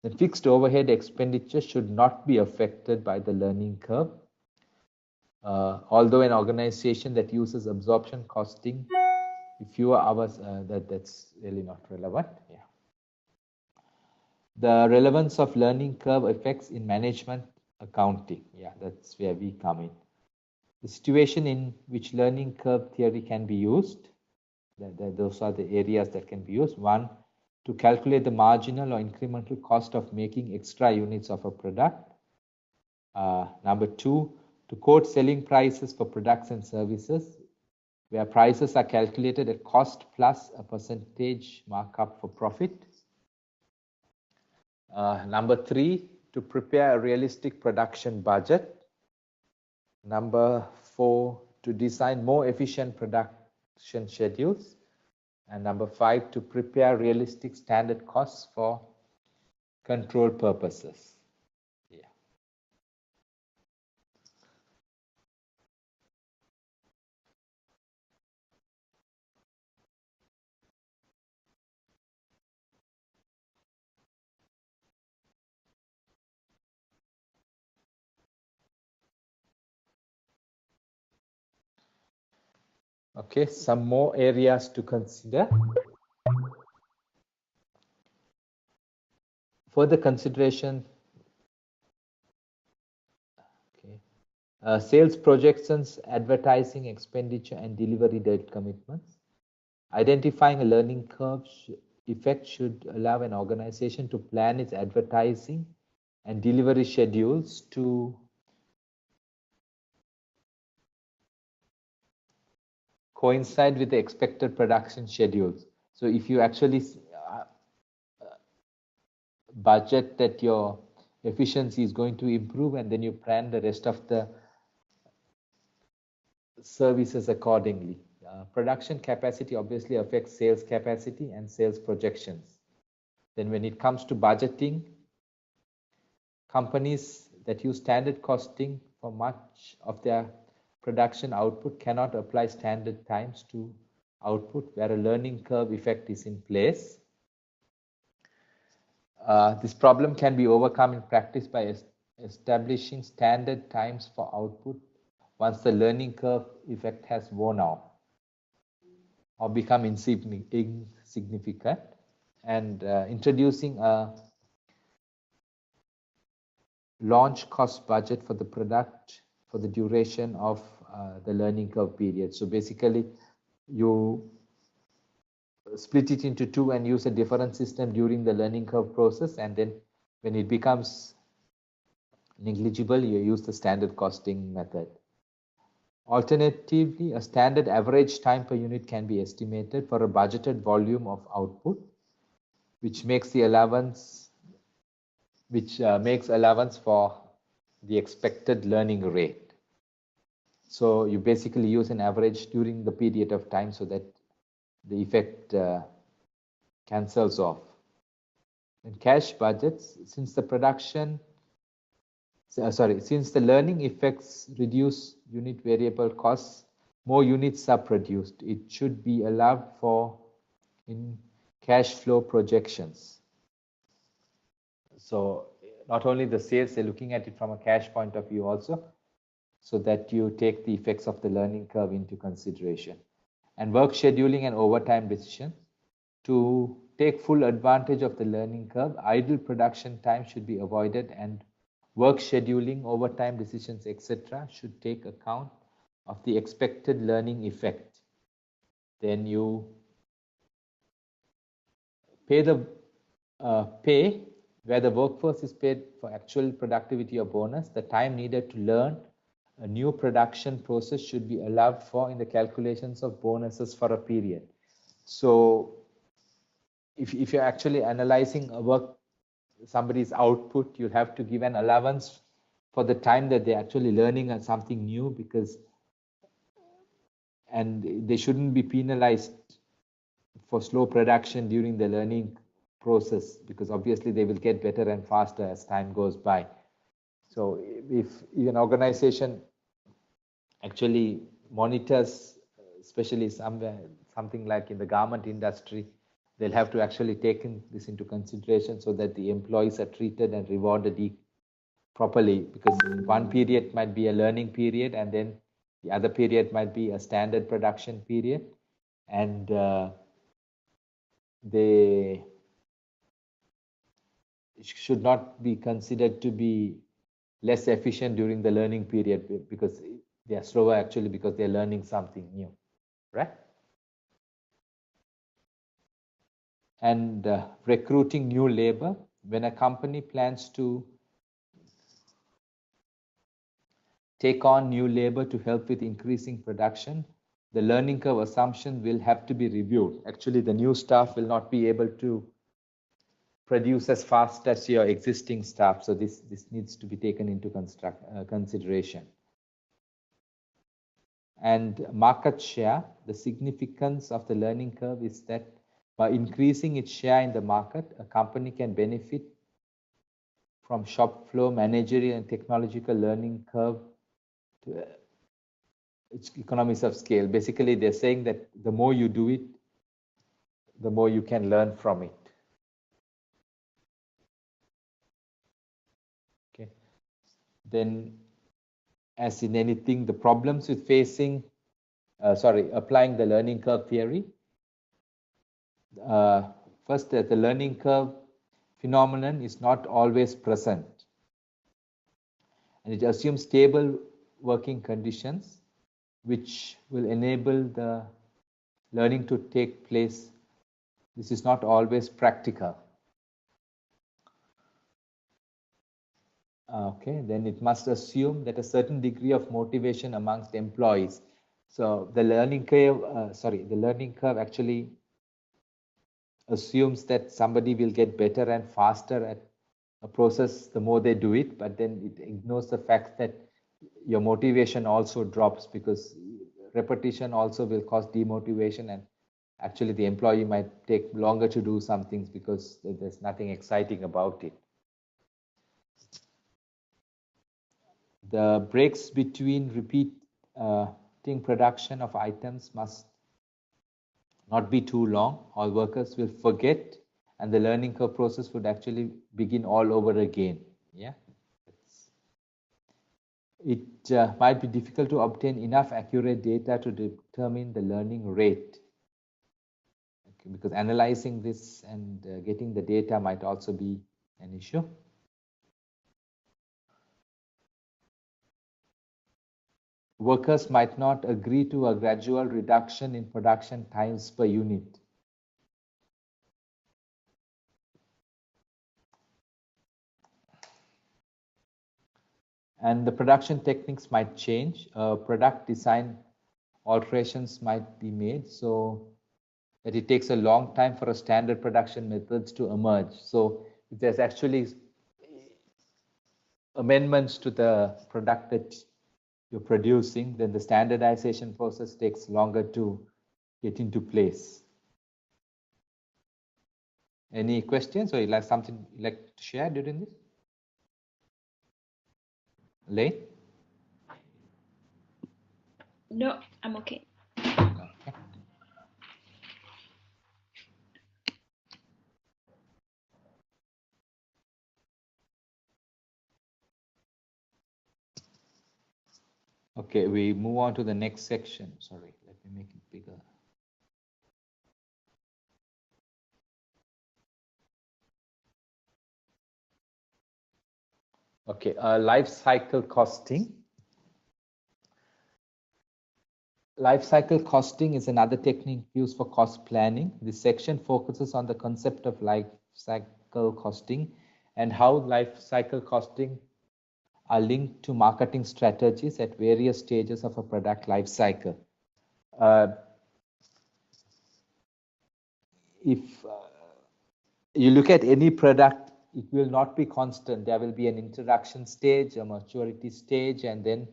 The fixed overhead expenditure should not be affected by the learning curve, although an organization that uses absorption costing fewer hours, that's really not relevant. Yeah. The relevance of learning curve effects in management accounting. Yeah, that's where we come in. The situation in which learning curve theory can be used, those are the areas that can be used. One, to calculate the marginal or incremental cost of making extra units of a product. Number two, to quote selling prices for products and services, where prices are calculated at cost plus a percentage markup for profit. Number three, to prepare a realistic production budget. Number four, to design more efficient production schedules. And number five, to prepare realistic standard costs for control purposes. Yeah. Okay, some more areas to consider. Further consideration. Okay. Sales projections, advertising expenditure, and delivery date commitments. Identifying a learning curve effect should allow an organization to plan its advertising and delivery schedules to coincide with the expected production schedules. So if you actually budget that your efficiency is going to improve, and then you plan the rest of the services accordingly. Production capacity obviously affects sales capacity and sales projections. Then when it comes to budgeting, companies that use standard costing for much of their production output cannot apply standard times to output where a learning curve effect is in place. This problem can be overcome in practice by establishing standard times for output once the learning curve effect has worn off or become insignificant, and introducing a launch cost budget for the product for the duration of the learning curve period. So basically, you split it into two and use a different system during the learning curve process, and then when it becomes negligible, you use the standard costing method. Alternatively, a standard average time per unit can be estimated for a budgeted volume of output, which makes allowance for the expected learning rate. So you basically use an average during the period of time so that the effect cancels off. In cash budgets, since the learning effects reduce unit variable costs, more units are produced. It should be allowed for in cash flow projections. So not only the sales, they're looking at it from a cash point of view also, so that you take the effects of the learning curve into consideration. And work scheduling and overtime decisions. To take full advantage of the learning curve, idle production time should be avoided and Work scheduling, overtime decisions, etc. should take account of the expected learning effect. Then you pay the pay where the workforce is paid for actual productivity or bonus. The time needed to learn a new production process should be allowed for in the calculations of bonuses for a period. So if you're actually analyzing a work, somebody's output, you'll have to give an allowance for the time that they're actually learning something new, because, and they shouldn't be penalized for slow production during the learning process, because obviously they will get better and faster as time goes by. So if an organization actually monitors, especially something like in the garment industry, they'll have to actually take this into consideration so that the employees are treated and rewarded properly, because one period might be a learning period and then the other period might be a standard production period, and they should not be considered to be less efficient during the learning period because they are slower actually because they're learning something new, right? And recruiting new labor. When a company plans to take on new labor to help with increasing production, the learning curve assumption will have to be reviewed. Actually, the new staff will not be able to produce as fast as your existing staff. So this needs to be taken into consideration. And market share, the significance of the learning curve is that by increasing its share in the market, a company can benefit from shop floor, managerial, and technological learning curve to its economies of scale. Basically, they're saying that the more you do it, the more you can learn from it. Okay. Then, as in anything, the problems with applying the learning curve theory. First, the learning curve phenomenon is not always present, and it assumes stable working conditions which will enable the learning to take place. This is not always practical. Okay, then it must assume that a certain degree of motivation amongst employees. So the learning curve actually assumes that somebody will get better and faster at a process the more they do it, but then it ignores the fact that your motivation also drops, because repetition also will cause demotivation, and actually the employee might take longer to do some things because there's nothing exciting about it. The breaks between repeating production of items must not be too long, or workers will forget and the learning curve process would actually begin all over again. Yeah, it might be difficult to obtain enough accurate data to determine the learning rate, okay, because analyzing this and getting the data might also be an issue. Workers might not agree to a gradual reduction in production times per unit. And the production techniques might change. Product design alterations might be made so that it takes a long time for a standard production methods to emerge. So if there's actually amendments to the product that you're producing, then the standardization process takes longer to get into place. Any questions, or you like something you'd like to share during this? Lane? No, I'm okay. Okay. Okay, we move on to the next section. Sorry, let me make it bigger. Okay, life cycle costing. Life cycle costing is another technique used for cost planning. This section focuses on the concept of life cycle costing and how life cycle costing are linked to marketing strategies at various stages of a product life cycle. If you look at any product, it will not be constant. There will be an introduction stage, a maturity stage, and then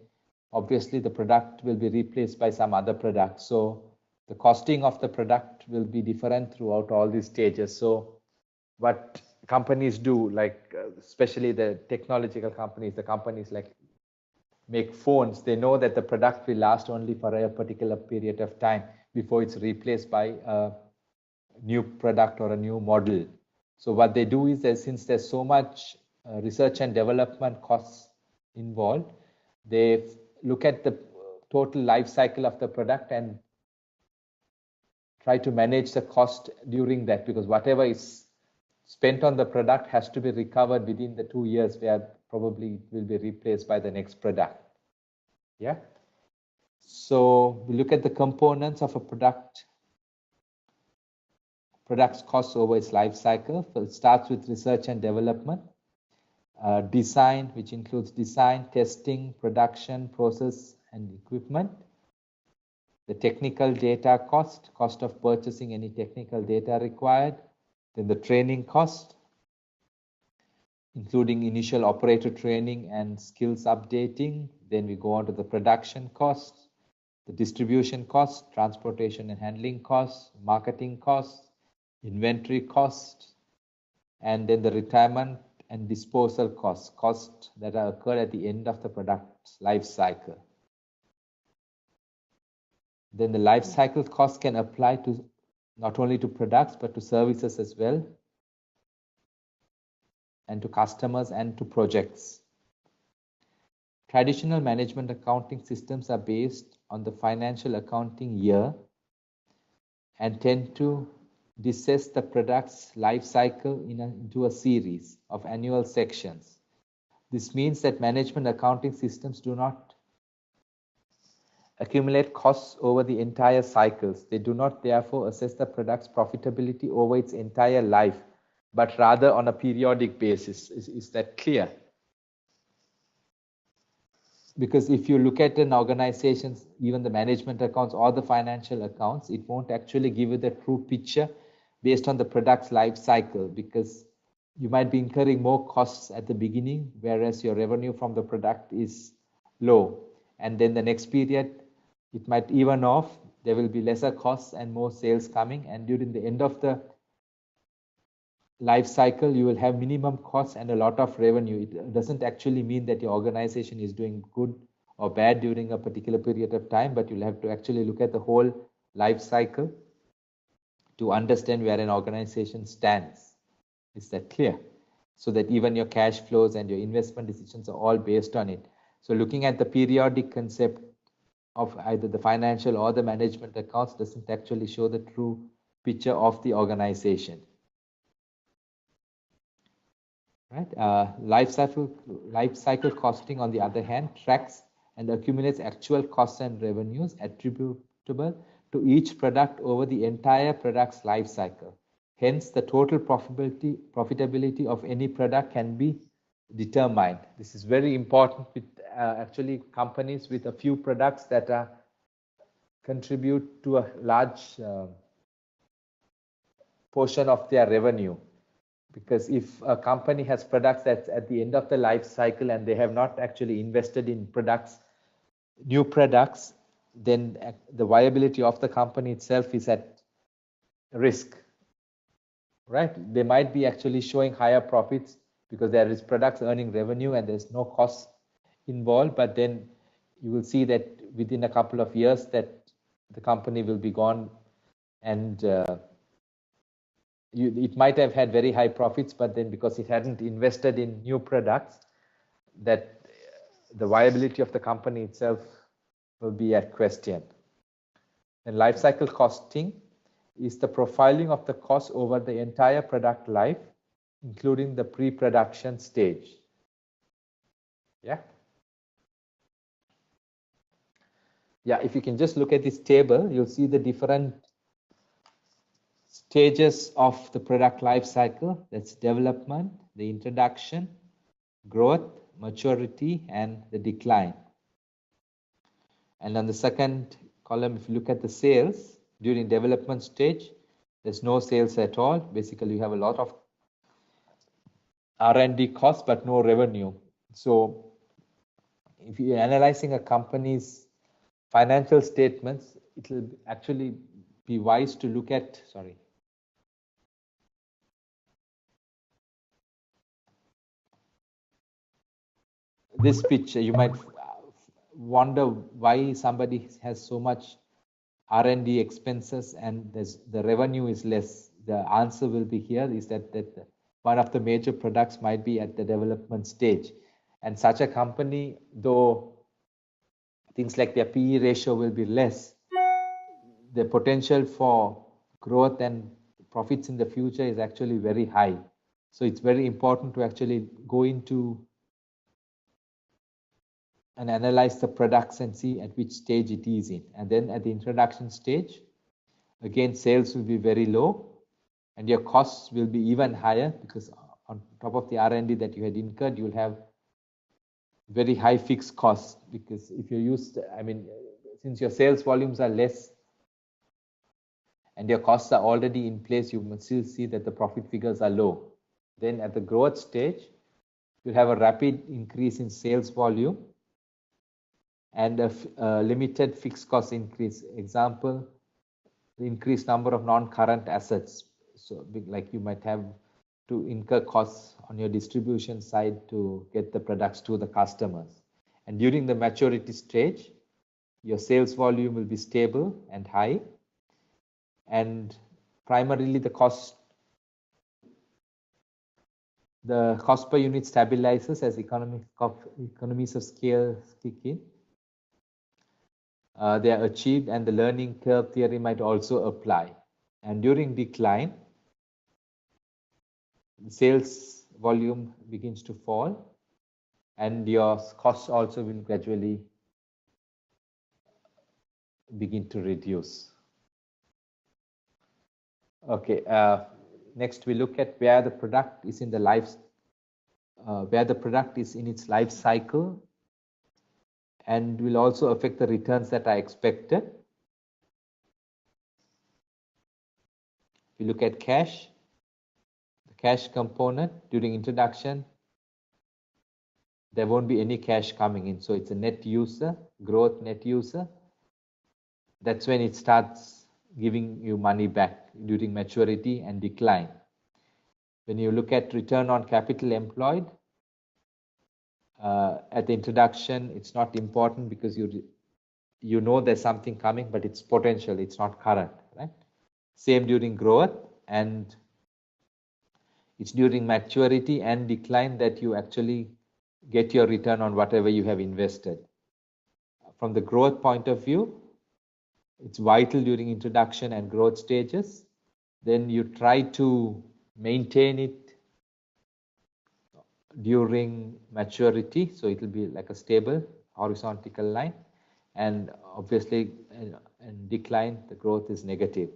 obviously the product will be replaced by some other product. So the costing of the product will be different throughout all these stages. So what companies do, like especially the technological companies, the companies like make phones, they know that the product will last only for a particular period of time before it's replaced by a new product or a new model. So what they do is that since there's so much research and development costs involved, they look at the total life cycle of the product and try to manage the cost during that, because whatever is spent on the product has to be recovered within the 2 years where probably it will be replaced by the next product. Yeah. So we look at the components of a product's cost over its life cycle. So it starts with research and development, design, which includes design, testing, production, process, and equipment. The technical data cost of purchasing any technical data required. Then the training cost, including initial operator training and skills updating. Then we go on to the production costs, the distribution costs, transportation and handling costs, marketing costs, inventory costs, and then the retirement and disposal costs that are occurred at the end of the product's life cycle. Then the life cycle cost can apply to not only to products but to services as well, and to customers and to projects. Traditional management accounting systems are based on the financial accounting year and tend to assess the product's life cycle into a series of annual sections. This means that management accounting systems do not accumulate costs over the entire cycles. They do not therefore assess the product's profitability over its entire life, but rather on a periodic basis. Is that clear? Because if you look at an organization's, even the management accounts or the financial accounts, it won't actually give you the true picture based on the product's life cycle, because you might be incurring more costs at the beginning, whereas your revenue from the product is low. And then the next period, it might even off. There will be lesser costs and more sales coming. And during the end of the life cycle, you will have minimum costs and a lot of revenue. It doesn't actually mean that your organization is doing good or bad during a particular period of time, but you'll have to actually look at the whole life cycle to understand where an organization stands. Is that clear? So that even your cash flows and your investment decisions are all based on it. So looking at the periodic concept of either the financial or the management accounts doesn't actually show the true picture of the organization. Right? Life cycle costing, on the other hand, tracks and accumulates actual costs and revenues attributable to each product over the entire product's life cycle. Hence, the total profitability of any product can be determined. This is very important with actually companies with a few products that contribute to a large portion of their revenue. Because if a company has products that's at the end of the life cycle and they have not actually invested in products, new products, then the viability of the company itself is at risk. Right? They might be actually showing higher profits because there is products earning revenue and there's no cost involved, but then you will see that within a couple of years that the company will be gone, and it might have had very high profits, but then because it hadn't invested in new products, that the viability of the company itself will be at question. And life cycle costing is the profiling of the cost over the entire product life, including the pre-production stage. Yeah. Yeah, if you can just look at this table, you'll see the different stages of the product life cycle. That's development, the introduction, growth, maturity, and the decline. And on the second column, if you look at the sales during development stage, there's no sales at all. Basically, you have a lot of R&D costs, but no revenue. So if you're analyzing a company's financial statements, it will actually be wise to look at, this picture. You might wonder why somebody has so much R&D expenses and the revenue is less. The answer will be here is that one of the major products might be at the development stage. And such a company, though things like their PE ratio will be less, the potential for growth and profits in the future is actually very high. So it's very important to actually go into and analyze the products and see at which stage it is in. And then at the introduction stage, again, sales will be very low and your costs will be even higher because on top of the R&D that you had incurred, you'll have very high fixed costs because if you use, since your sales volumes are less and your costs are already in place, you must still see that the profit figures are low. Then at the growth stage, you'll have a rapid increase in sales volume and a limited fixed cost increase. Example, the increased number of non-current assets. So like you might have to incur costs on your distribution side to get the products to the customers. And during the maturity stage, your sales volume will be stable and high. And primarily the cost per unit stabilizes as economies of scale kick in. They are achieved and the learning curve theory might also apply. And during decline, the sales volume begins to fall and your costs also will gradually begin to reduce. Okay, next we look at where the product is in the its life cycle, and will also affect the returns that are expected. If you look at cash, the cash component during introduction, there won't be any cash coming in. So it's a net user, growth net user. That's when it starts giving you money back during maturity and decline. When you look at return on capital employed, at the introduction, it's not important because you know there's something coming, but it's potential, it's not current, right? Same during growth, and it's during maturity and decline that you actually get your return on whatever you have invested. From the growth point of view, it's vital during introduction and growth stages. Then you try to maintain it during maturity, so it will be like a stable horizontal line, and obviously in decline the growth is negative.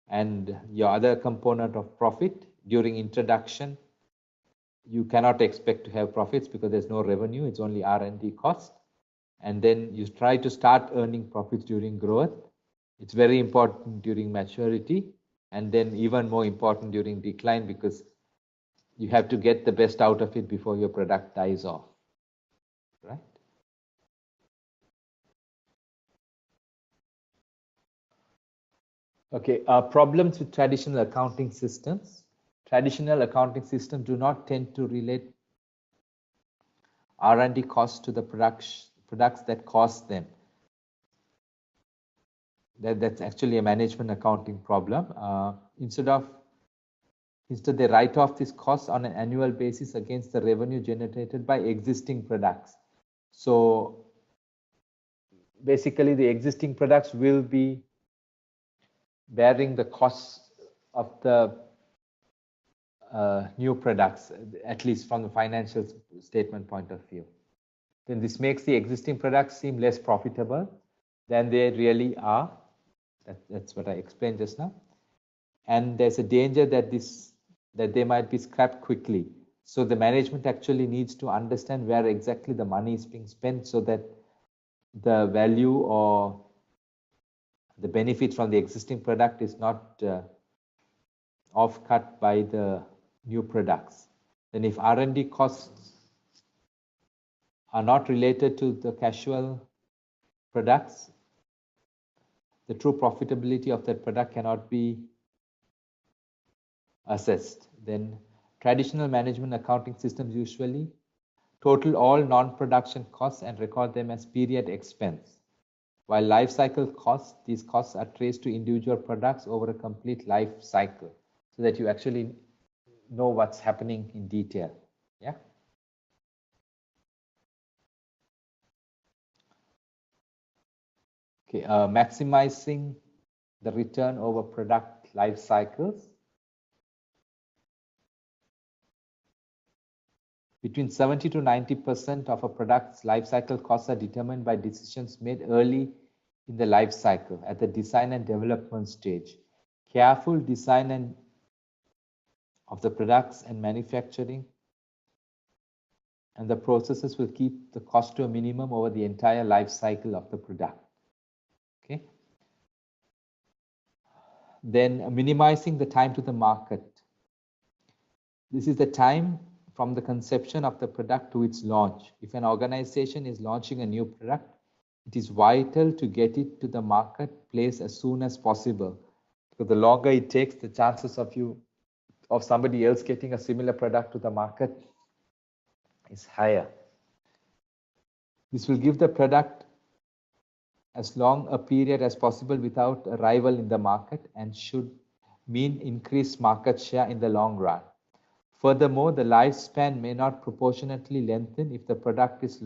And your other component of profit during introduction, you cannot expect to have profits because there's no revenue, it's only R&D cost. And then you try to start earning profits during growth. It's very important during maturity, and then even more important during decline because you have to get the best out of it before your product dies off, right? Okay, problems with traditional accounting systems. Traditional accounting systems do not tend to relate R&D costs to the products that cost them. That's actually a management accounting problem. Instead, they write off these costs on an annual basis against the revenue generated by existing products. So basically, the existing products will be bearing the costs of the new products, at least from the financial statement point of view. then this makes the existing products seem less profitable than they really are. That's what I explained just now. And there's a danger that they might be scrapped quickly. So the management actually needs to understand where exactly the money is being spent so that the value or the benefit from the existing product is not off-cut by the new products. Then if R&D costs are not related to the casual products, the true profitability of that product cannot be assessed. Then traditional management accounting systems usually total all non-production costs and record them as period expense. While life cycle costs, these costs are traced to individual products over a complete life cycle so that you actually know what's happening in detail. Yeah. Okay, maximizing the return over product life cycles. Between 70 to 90% of a product's life cycle costs are determined by decisions made early in the life cycle at the design and development stage. Careful design of the products and manufacturing and the processes will keep the cost to a minimum over the entire life cycle of the product. Okay. Then minimizing the time to the market. This is the time from the conception of the product to its launch. If an organization is launching a new product, it is vital to get it to the marketplace as soon as possible. Because the longer it takes, the chances of somebody else getting a similar product to the market is higher. This will give the product as long a period as possible without a rival in the market and should mean increased market share in the long run. Furthermore, the lifespan may not proportionately lengthen if the product is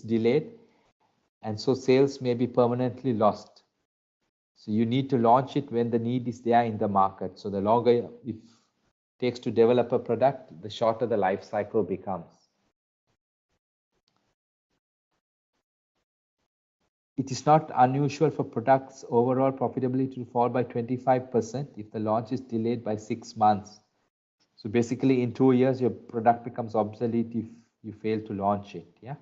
delayed, and so sales may be permanently lost. So you need to launch it when the need is there in the market. So the longer it takes to develop a product, the shorter the life cycle becomes. It is not unusual for products' overall profitability to fall by 25% if the launch is delayed by 6 months. So basically in 2 years, your product becomes obsolete if you fail to launch it. Yeah.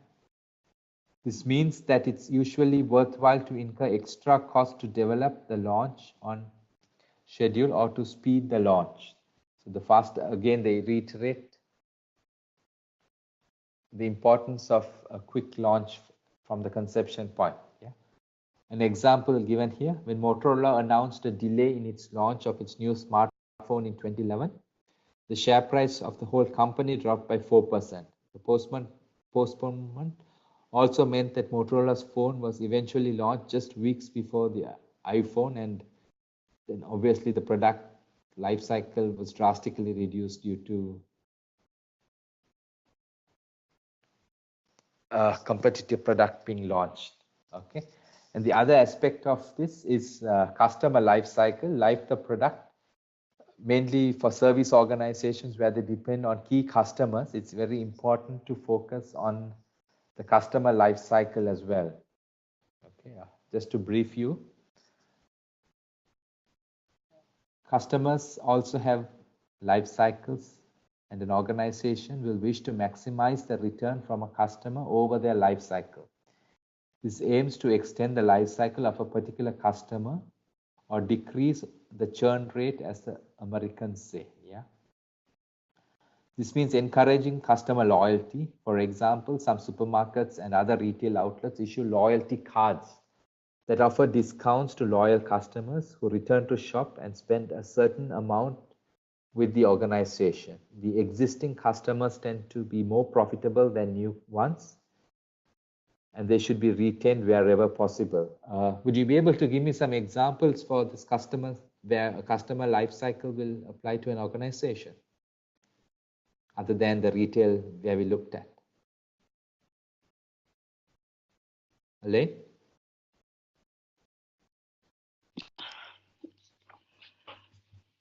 This means that it's usually worthwhile to incur extra cost to develop the launch on schedule or to speed the launch. So the faster, again, they reiterate the importance of a quick launch from the conception point. Yeah. An example given here, when Motorola announced a delay in its launch of its new smartphone in 2011, the share price of the whole company dropped by 4%. The postponement also meant that Motorola's phone was eventually launched just weeks before the iPhone, and then obviously the product life cycle was drastically reduced due to a competitive product being launched. Okay, and the other aspect of this is customer life cycle, life the product. Mainly for service organizations where they depend on key customers, it's very important to focus on the customer life cycle as well. Okay, just to brief you, customers also have life cycles, and an organization will wish to maximize the return from a customer over their life cycle. This aims to extend the life cycle of a particular customer or decrease the churn rate, as the Americans say. Yeah. This means encouraging customer loyalty. For example, some supermarkets and other retail outlets issue loyalty cards that offer discounts to loyal customers who return to shop and spend a certain amount with the organization. The existing customers tend to be more profitable than new ones, and they should be retained wherever possible. Would you be able to give me some examples for this customer, where a customer life cycle will apply to an organization, other than the retail where we looked at? Elaine?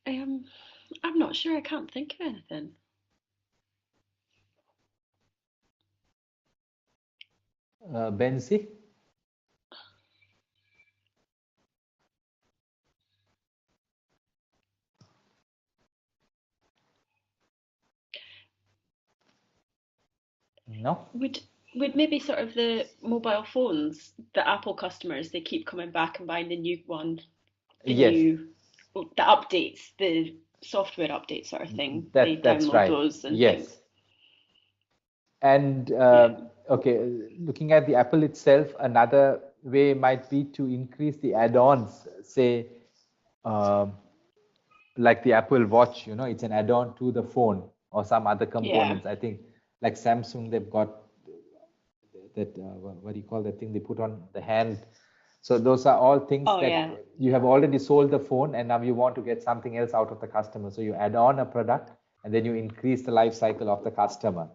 I'm not sure. I can't think of anything. Benzi? No? Would maybe sort of the mobile phones, the Apple customers, they keep coming back and buying the new one, Yes, the updates, the software update sort of thing. They that's download right. those and Yes. think, And yeah, okay, looking at the Apple itself, another way might be to increase the add-ons, say, um, like the Apple Watch, it's an add-on to the phone or some other yeah, components. I think like Samsung, they've got that, what do you call that thing they put on the hand? So those are all things oh that yeah, you have already sold the phone and now you want to get something else out of the customer. So you add on a product and then you increase the life cycle of the customer.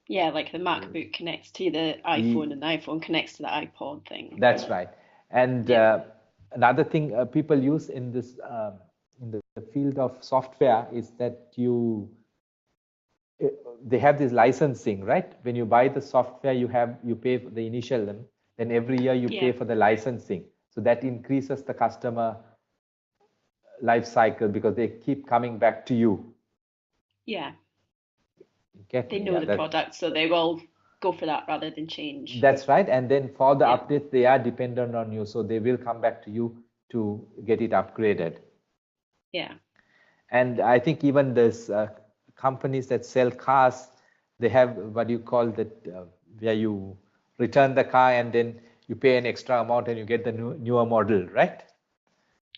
yeah, like the MacBook connects to the iPhone and the iPhone connects to the iPod thing. That's right. And Yeah, another thing people use in this in the field of software is that they have this licensing, right? When you buy the software, you pay for the initial, then every year you yeah, pay for the licensing. So that increases the customer life cycle because they keep coming back to you. yeah. Get They me? know Yeah, the product, so they will go for that rather than change. that's right. And then for the Yeah, updates, they are dependent on you, so they will come back to you to get it upgraded. yeah, And I think even this companies that sell cars, they have what you call that, where you return the car and then you pay an extra amount and you get the newer model, right?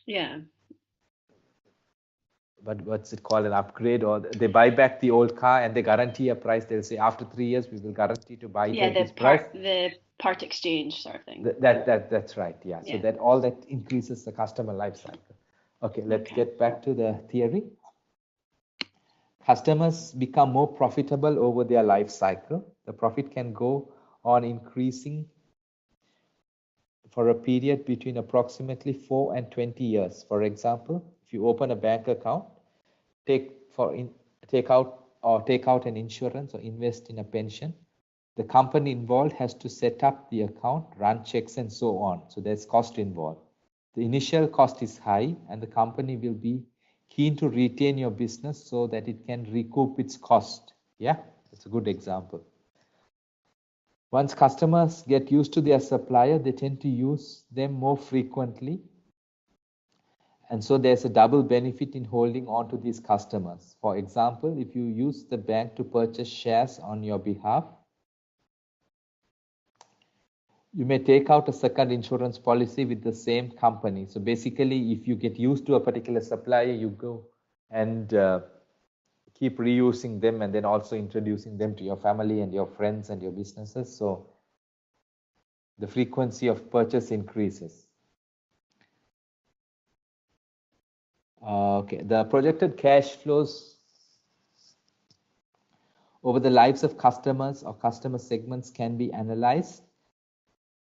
yeah. But what's it called, an upgrade, or they buy back the old car and they guarantee a price. They'll say after 3 years we will guarantee to buy it Yeah, at this price. the part exchange sort of thing. That's right. Yeah. So Yeah. that all that increases the customer life cycle. Okay, let's get back to the theory. Customers become more profitable over their life cycle. The profit can go on increasing for a period between approximately 4 and 20 years. For example, if you open a bank account, take out an insurance or invest in a pension, the company involved has to set up the account, run checks, and so on. So there's cost involved. The initial cost is high, and the company will be keen to retain your business so that it can recoup its cost. Yeah, that's a good example. Once customers get used to their supplier, they tend to use them more frequently. And so there's a double benefit in holding on to these customers. For example, if you use the bank to purchase shares on your behalf, you may take out a second insurance policy with the same company. So basically, if you get used to a particular supplier, you go and keep reusing them and then also introducing them to your family and your friends and your businesses. So the frequency of purchase increases. Okay, the projected cash flows over the lives of customers or customer segments can be analyzed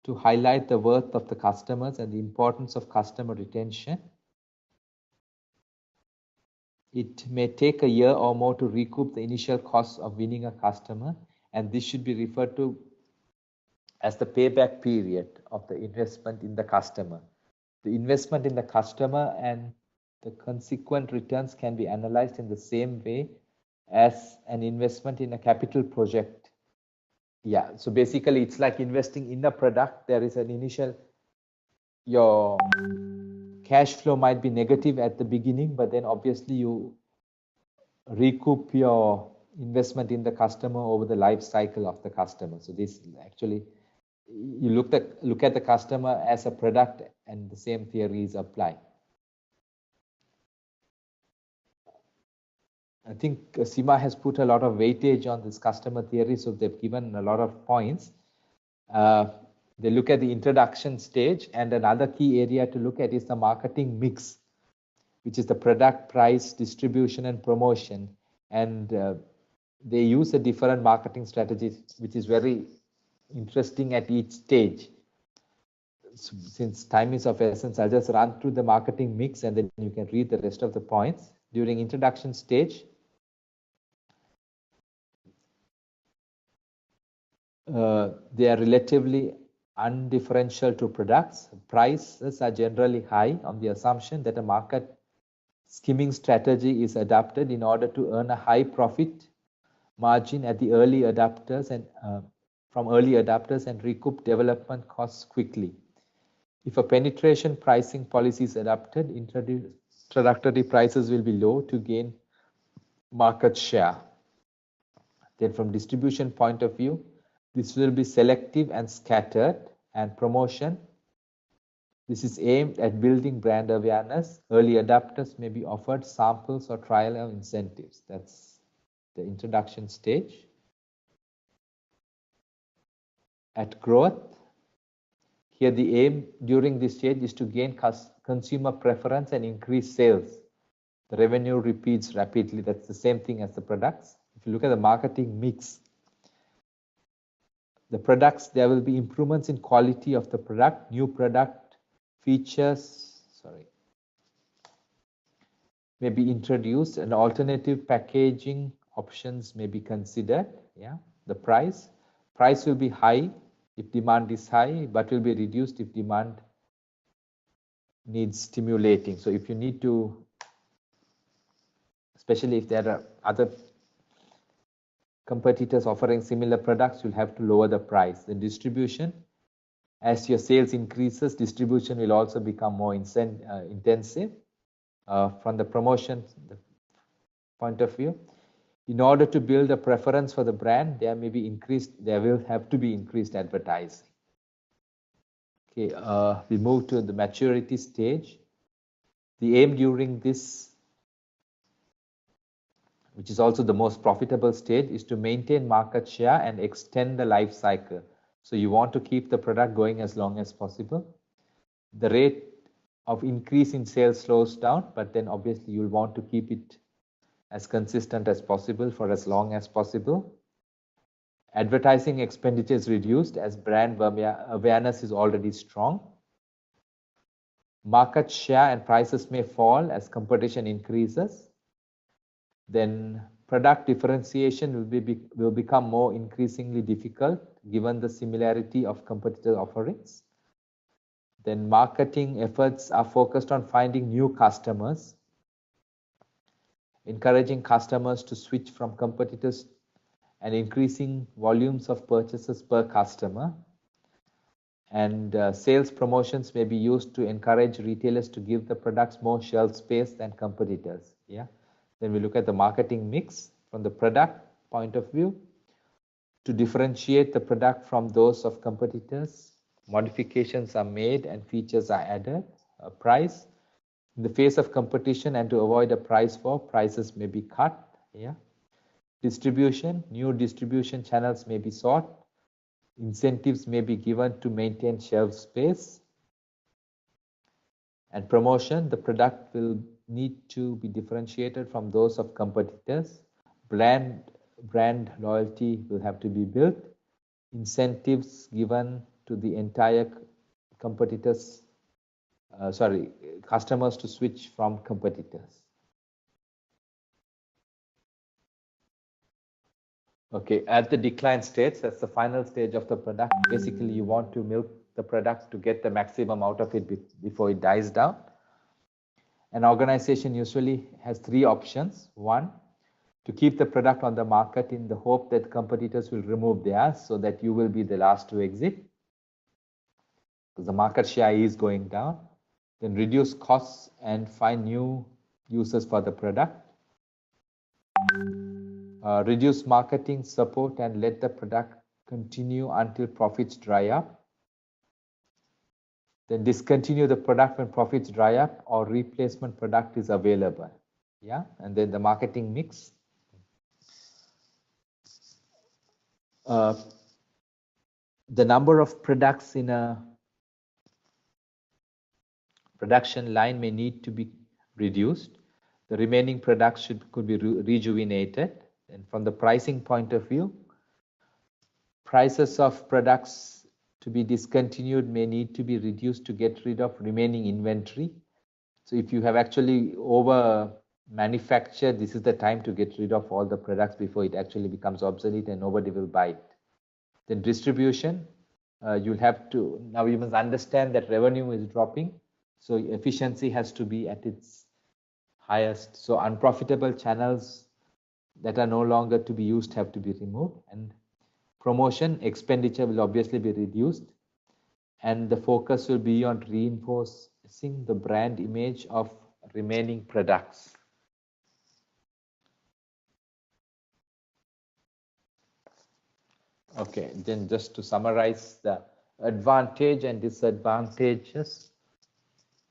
to highlight the worth of the customers and the importance of customer retention. It may take a year or more to recoup the initial costs of winning a customer, and this should be referred to as the payback period of the investment in the customer. The investment in the customer and the consequent returns can be analyzed in the same way as an investment in a capital project. Yeah, so basically it's like investing in a product. There is an initial, your cash flow might be negative at the beginning, but then obviously you recoup your investment in the customer over the life cycle of the customer. So this actually, you look at the customer as a product, and the same theory is applied. I think CIMA has put a lot of weightage on this customer theory, so they've given a lot of points. They look at the introduction stage, and another key area to look at is the marketing mix, which is the product, price, distribution, and promotion. And they use a different marketing strategies, which is very interesting at each stage. So since time is of essence, I'll just run through the marketing mix and then you can read the rest of the points. During introduction stage, they are relatively undifferential to products. Prices are generally high on the assumption that a market skimming strategy is adopted in order to earn a high profit margin at the early adapters and from early adapters and recoup development costs quickly. If a penetration pricing policy is adopted, introductory prices will be low to gain market share. Then from distribution point of view, this will be selective and scattered, and promotion. This is aimed at building brand awareness. Early adopters may be offered samples or trial incentives. That's the introduction stage. At growth, here the aim during this stage is to gain consumer preference and increase sales. The revenue repeats rapidly. That's the same thing as the products. If you look at the marketing mix, the products, there will be improvements in quality of the product, new product features, may be introduced, and alternative packaging options may be considered. Yeah, the price will be high if demand is high, but will be reduced if demand needs stimulating. So if you need to, especially if there are other competitors offering similar products, you'll have to lower the price. The distribution, as your sales increases, distribution will also become more intensive. From the promotion point of view, in order to build a preference for the brand, there will have to be increased advertising. Okay, we move to the maturity stage. The aim during this, which is also the most profitable stage, is to maintain market share and extend the life cycle. So you want to keep the product going as long as possible. The rate of increase in sales slows down, but then obviously you'll want to keep it as consistent as possible for as long as possible. Advertising expenditure is reduced as brand awareness is already strong. Market share and prices may fall as competition increases. Then product differentiation will become more increasingly difficult given the similarity of competitor offerings. Then marketing efforts are focused on finding new customers, encouraging customers to switch from competitors and increasing volumes of purchases per customer. And sales promotions may be used to encourage retailers to give the products more shelf space than competitors. Yeah. Then we look at the marketing mix from the product point of view. To differentiate the product from those of competitors, modifications are made and features are added. Price, in the face of competition and to avoid a price war, prices may be cut. Yeah. Distribution, new distribution channels may be sought. Incentives may be given to maintain shelf space. And promotion, the product will need to be differentiated from those of competitors. Brand loyalty will have to be built. Incentives given to the entire customers to switch from competitors. Okay, at the decline stage, that's the final stage of the product. Basically, you want to milk the product to get the maximum out of it before it dies down. An organization usually has three options. One, to keep the product on the market in the hope that competitors will remove theirs so that you will be the last to exit, because the market share is going down. Then reduce costs and find new users for the product. Reduce marketing support and let the product continue until profits dry up. Then discontinue the product when profits dry up or replacement product is available. Yeah, and then the marketing mix. The number of products in a production line may need to be reduced. The remaining products could be rejuvenated. And from the pricing point of view, prices of products to be discontinued may need to be reduced to get rid of remaining inventory. So if you have actually over manufactured, this is the time to get rid of all the products before it actually becomes obsolete and nobody will buy it. Then distribution, you'll have to, now you must understand that revenue is dropping, so efficiency has to be at its highest. So unprofitable channels that are no longer to be used have to be removed. And promotion expenditure will obviously be reduced, and the focus will be on reinforcing the brand image of remaining products. Okay, then just to summarize the advantage and disadvantages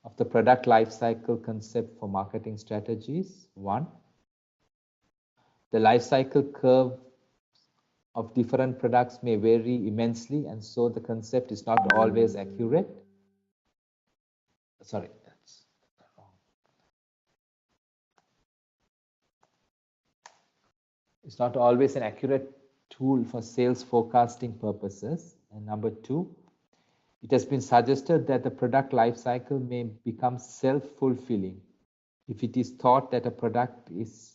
of the product life cycle concept for marketing strategies. 1, the life cycle curve of different products may vary immensely, and so the concept is not always accurate. Sorry, that's wrong. It's not always an accurate tool for sales forecasting purposes. And number 2, it has been suggested that the product life cycle may become self-fulfilling if it is thought that a product is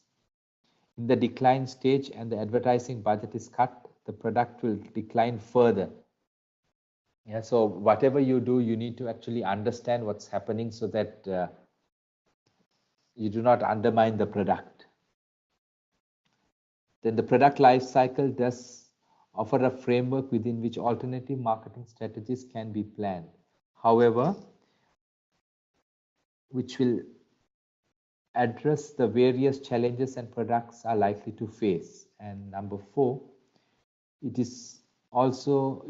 in the decline stage and the advertising budget is cut, the product will decline further. Yeah, so whatever you do, you need to actually understand what's happening so that you do not undermine the product. Then the product life cycle does offer a framework within which alternative marketing strategies can be planned. However, which will address the various challenges and products are likely to face. And number 4, it also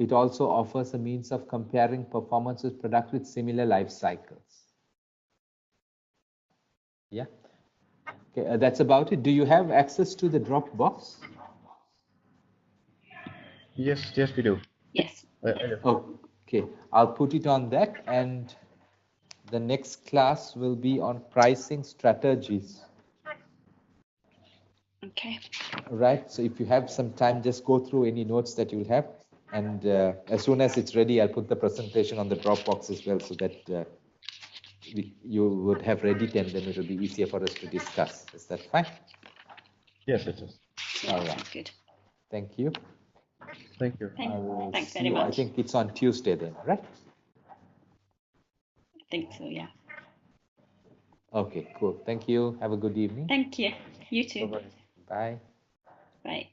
offers a means of comparing performance with products with similar life cycles. Yeah. Okay, that's about it. Do you have access to the Dropbox? Yes, we do. Yes. Okay, I'll put it on that, and the next class will be on pricing strategies. Okay. Right, so if you have some time, just go through any notes that you'll have, and as soon as it's ready, I'll put the presentation on the Dropbox as well, so that you would have read it, and then it'll be easier for us to discuss. Is that fine? Yes, it is. Yeah, All right. sounds good. Thank you. Thank you. Thanks very much. I think it's on Tuesday then, right? I think so, yeah. Okay, cool. Thank you. Have a good evening. Thank you. You too. Bye-bye. Bye. Right.